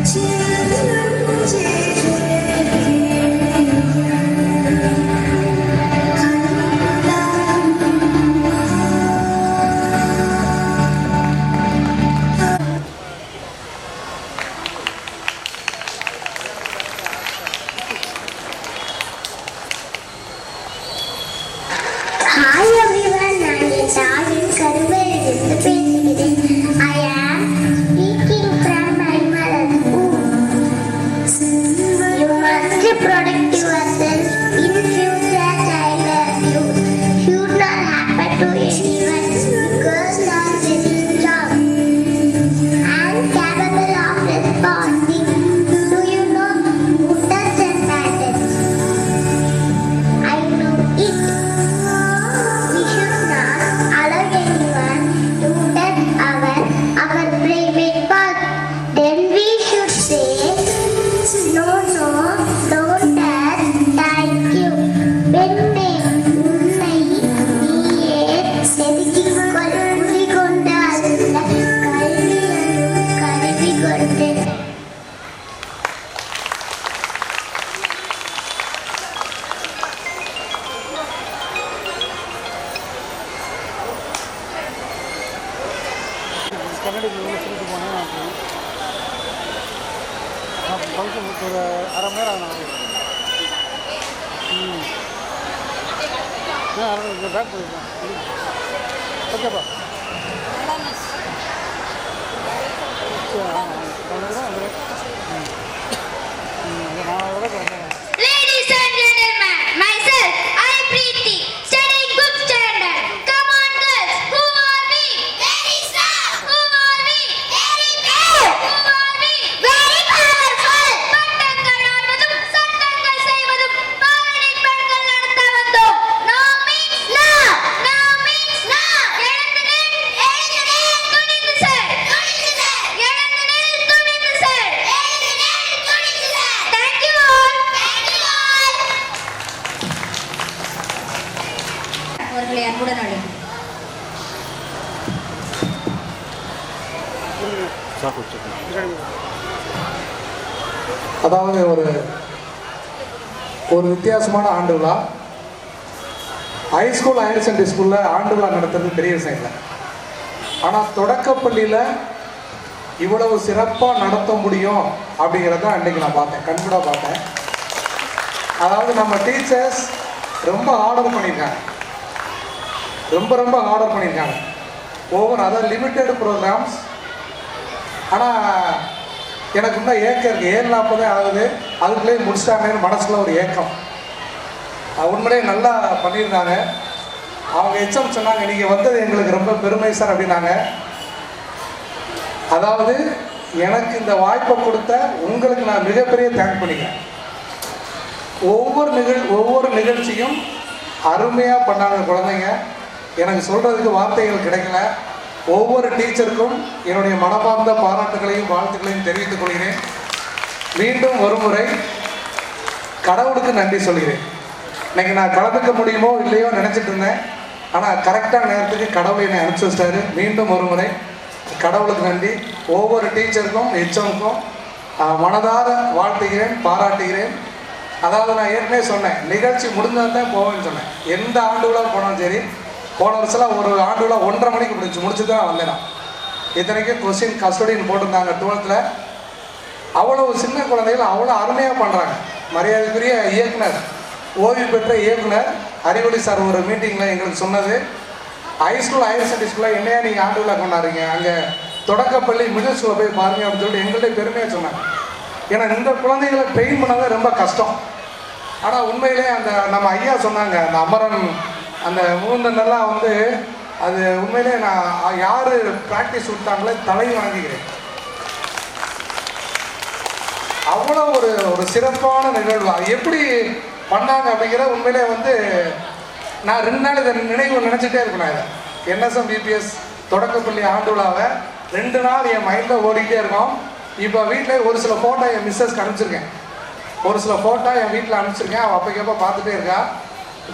Children, protect yourself. In future, child abuse should not happen to anyone. Girls are very strong and capable of responding. Do you know good touch and bad touch? I know it. We should not allow anyone to touch our private part. Then we should say, no, don't touch, thank you. பெண்ணே உன்னை நீயே செதுக்கிக் கொள். புலி கொண்டு அல்ல, கல்வி கொண்டு. Function ஒரு அரை மணி நேரம் ஆகும். அரை பேக் பண்ணிருக்கேன். ஓகேப்பா. Ladies and gentlemen, myself, I Preeti, studying 5th standard. Come on girls, who are we? Very strong. Who are we? Very brave. Who are we? Very powerful. பட்டங்கள் ஆடுவதும் சட்டங்கள் செய்வதும் பாரணின் பெண்கள் நடத்த வந்தோம். No means no. No means no. எழுந்து நில். துணிந்து செல். எழுந்து நில். துணிந்து செல். Thank you all. அவர்களை அன்புடன் அழைக்கிறேன். அதாவது ஒரு வித்தியாசமான ஆண்டு விழா. ஹைஸ்கூல் ஹையர் செகண்டரி ஸ்கூலில் ஆண்டு விழா நடத்துறது பெரிய விஷயம் இல்லை. ஆனால் தொடக்கப்பள்ளியில் இவ்வளவு சிறப்பாக நடத்த முடியும் அப்படிங்கிறத அன்றைக்கி நான் பார்த்தேன், கண்கூடாக பார்த்தேன். அதாவது நம்ம டீச்சர்ஸ் ரொம்ப ஆர்டர் பண்ணியிருக்காங்க, ரொம்ப ஆர்டர் பண்ணியிருக்காங்க. அதாவது லிமிட்டெட் ப்ரோக்ராம்ஸ். ஆனால் எனக்கு இன்னும் ஏக்கம் இருக்குது. 7:40 ஆகுது, அதுக்குள்ளேயே முடிச்சிட்டாங்கன்னு மனசுக்குள்ள ஒரு ஏக்கம். உண்மையிலே நல்லா பண்ணியிருந்தாங்க. அவங்க எச்எம் சொன்னாங்க, நீங்கள் வந்தது எங்களுக்கு ரொம்ப பெருமை சார் அப்படின்னாங்க. அதாவது எனக்கு இந்த வாய்ப்பை கொடுத்த உங்களுக்கு நான் மிகப்பெரிய தேங்க் பண்ணிக்கிறேன். ஒவ்வொரு நிகழ்ச்சியும் அருமையாக பண்ணாங்க குழந்தைங்க. எனக்கு சொல்கிறதுக்கு வார்த்தைகள் கிடைக்கல. ஒவ்வொரு டீச்சருக்கும் என்னுடைய மனமார்ந்த பாராட்டுகளையும் வாழ்த்துக்களையும் தெரிவித்துக் கொள்கிறேன். மீண்டும் ஒரு முறை கடவுளுக்கு நன்றி சொல்கிறேன். இன்னைக்கு நான் கலந்துக்க முடியுமோ இல்லையோ நினச்சிட்டு இருந்தேன். ஆனால் கரெக்டான நேரத்துக்கு கடவுளை என்னை அனுப்பிச்சு வச்சிட்டாரு. மீண்டும் ஒரு முறை கடவுளுக்கு நன்றி. ஒவ்வொரு டீச்சருக்கும் எச்எம்க்கும் மனதார வாழ்த்துகிறேன், பாராட்டுகிறேன். அதாவது நான் ஏற்கனவே சொன்னேன், நிகழ்ச்சி முடிஞ்சால் தான் போவேன்னு சொன்னேன். எந்த ஆண்டு விழா போனாலும் சரி. போன வருஷம் ஒரு ஆண்டு விழா 1:30 மணிக்கு முடிச்சு தான் வந்தேன் நான். இத்தனைக்கும் கொஸ்டின் கஸ்டடின்னு போட்டிருந்தாங்க 12th. அவ்வளோ சின்ன குழந்தைகள் அவ்வளோ அருமையாக பண்ணுறாங்க. மரியாதைக்குரிய இயக்குனர், ஓய்வு பெற்ற இயக்குனர் அறிவொளி சார் ஒரு மீட்டிங்கில் எங்களுக்கு சொன்னது, ஹைஸ்கூல் ஹையர் செகண்டரி ஸ்கூலில் என்னையா நீங்கள் ஆண்டு விழா கொண்டாடுறீங்க, அங்கே தொடக்கப்பள்ளி மிடில் ஸ்கூலில் போய் பாருங்க அப்படின்னு சொல்லிட்டு எங்கள்கிட்ட பெருமையாக சொன்னாங்க. ஏன்னா இந்த குழந்தைகளை ட்ரெயின் பண்ணாதான் ரொம்ப கஷ்டம். ஆனால் உண்மையிலே அந்த நம்ம ஐயா சொன்னாங்க, அந்த அமரன் அந்த மூந்தனெல்லாம் வந்து அது உண்மையிலே நான் யார் ப்ராக்டிஸ் விட்டாங்களே தலை வணங்குகிறேன். அவ்வளோ ஒரு சிறப்பான நிகழ்வு. அது எப்படி பண்ணாங்க அப்படிங்கிற உண்மையிலே வந்து நான் 2 நாள் இதை நினச்சிட்டே இருக்கணும். இதை என்எஸ்எம் பிபிஎஸ் தொடக்கப்பள்ளி ஆண்டு விழாவை 2 நாள் என் மைண்டில் ஓடிக்கிட்டே இருக்கும். இப்போ வீட்டில் ஒரு சில ஃபோட்டோ என் மிஸ்ஸஸ்க்கு அனுப்பிச்சிருக்கேன். ஒரு சில ஃபோட்டோ என் வீட்டில் அனுப்பிச்சிருக்கேன். அவள் அப்போக்கப்போ பார்த்துட்டே இருக்கா.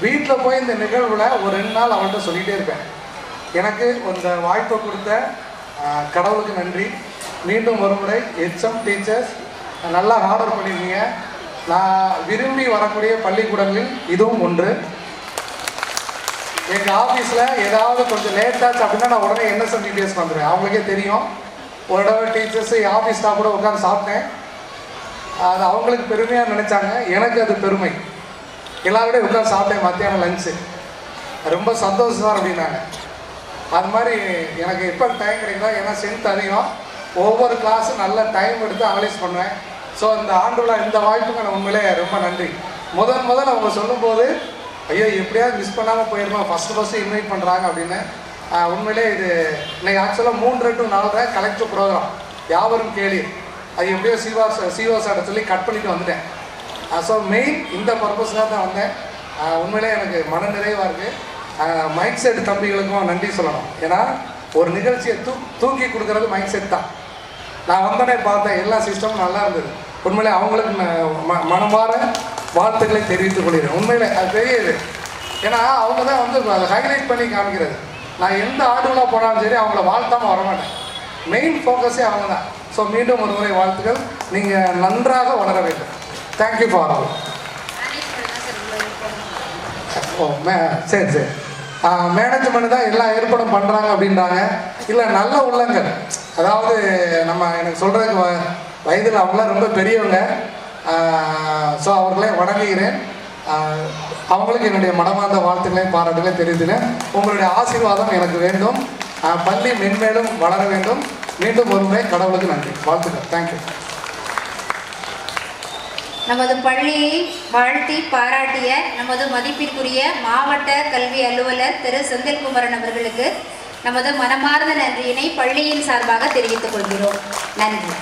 வீட்டில் போய் இந்த நிகழ்வில் ஒரு 2 நாள் அவள்கிட்ட சொல்லிகிட்டே இருப்பேன். எனக்கு இந்த வாய்ப்பை கொடுத்த கடவுளுக்கு நன்றி. மீண்டும் ஒரு முறை எச்எம் டீச்சர்ஸ் நல்லா ஆர்டர் பண்ணியிருக்கீங்க. நான் விரும்பி வரக்கூடிய பள்ளிக்கூடங்களில் இதுவும் ஒன்று. எங்கள் ஆஃபீஸில் ஏதாவது கொஞ்சம் லேட்டாச்சு அப்படின்னா நான் உடனே என்எஸ்எம் பிபிஎஸ்க்கு வந்துடுவேன். அவங்களுக்கே தெரியும். ஒரு தடவை டீச்சர்ஸு ஆஃபீஸ் ஸ்டாஃப் கூட உட்காந்து சாப்பிட்டேன். அது அவங்களுக்கு பெருமையாக நினச்சாங்க, எனக்கு அது பெருமை. எல்லாரோடய உட்காந்து சாப்பிட்டேன் மத்தியானம் லஞ்சு. ரொம்ப சந்தோஷம் சார் அப்படின்னாங்க. அது மாதிரி எனக்கு எப்போ டைம் கிடைக்குதோ, ஏன்னா ஸ்ட்ரென்த் அதிகம், ஒவ்வொரு கிளாஸும் நல்ல டைம் எடுத்து அனலைஸ் பண்ணுவேன். ஸோ இந்த ஆண்டுள்ள இந்த வாய்ப்புக்கு நான் உண்மையிலே ரொம்ப நன்றி. முதல் அவங்க சொல்லும்போது ஐயோ எப்படியாவது மிஸ் பண்ணாமல் போயிருந்தோம், ஃபஸ்ட்டு இன்வைட் பண்ணுறாங்க அப்படின்னு. உண்மையிலே இது இன்னைக்கு ஆக்சுவலாக 3 to 4 கலெக்டிவ் ப்ரோக்ராம் யாவரும் கேளு, அது எப்படியோ சிஓ சார்ட்ட சொல்லி கட் பண்ணிட்டு வந்துட்டேன். ஸோ மெயின் இந்த பர்பஸ்க்காக தான் வந்தேன். உண்மையிலே எனக்கு மன நிறைவாக இருக்குது. மைக் செட் தம்பிகளுக்கும் நன்றி சொல்லணும். ஏன்னா ஒரு நிகழ்ச்சியை தூக்கி கொடுக்கறது மைக் செட் தான். நான் வந்தோடனே பார்த்தேன் எல்லா சிஸ்டமும் நல்லா இருந்தது. உண்மையிலே அவங்களுக்கு மனமாற வாழ்த்துக்களை தெரிவித்துக் கொள்கிறேன். உண்மையிலே அது பெரிய இது. ஏன்னா அவங்க தான் வந்து அதை ஹைலைட் பண்ணி காமிக்கிறது. நான் எந்த ஆடுகளாக போனாலும் சரி அவங்கள வாழ்த்தாமல் வரமாட்டேன். மெயின் ஃபோக்கஸே அவங்க தான். ஸோ மீண்டும் ஒரு முறை வாழ்த்துக்கள். நீங்கள் நன்றாக வளர வேண்டும். Thank you for all. சரி மேனேஜ்மெண்ட் தான் எல்லா ஏற்பாடும் பண்ணுறாங்க அப்படின்றாங்க. இல்லை நல்ல உள்ளங்கள், அதாவது நம்ம எனக்கு சொல்கிறதுக்கு வயதில் அவங்களாம் ரொம்ப பெரியவங்க. ஸோ அவர்களே வணங்குகிறேன். அவங்களுக்கு என்னுடைய மனமார்ந்த வாழ்த்துக்களையும் பாராட்டுகளையும் தெரிவித்துக்கிறேன். உங்களுடைய ஆசீர்வாதம் எனக்கு வேண்டும். பள்ளி மென்மேலும் வளர வேண்டும். மீண்டும் ஒரு முறை கடவுளுக்கு நன்றி, வாழ்த்துக்கள். தேங்க்யூ. நமது பள்ளியை வாழ்த்தி பாராட்டிய நமது மதிப்பிற்குரிய மாவட்ட கல்வி அலுவலர் திரு செந்தில்குமரன் அவர்களுக்கு நமது மனமார்ந்த நன்றியினை பள்ளியின் சார்பாக தெரிவித்துக் கொள்கிறோம். நன்றி.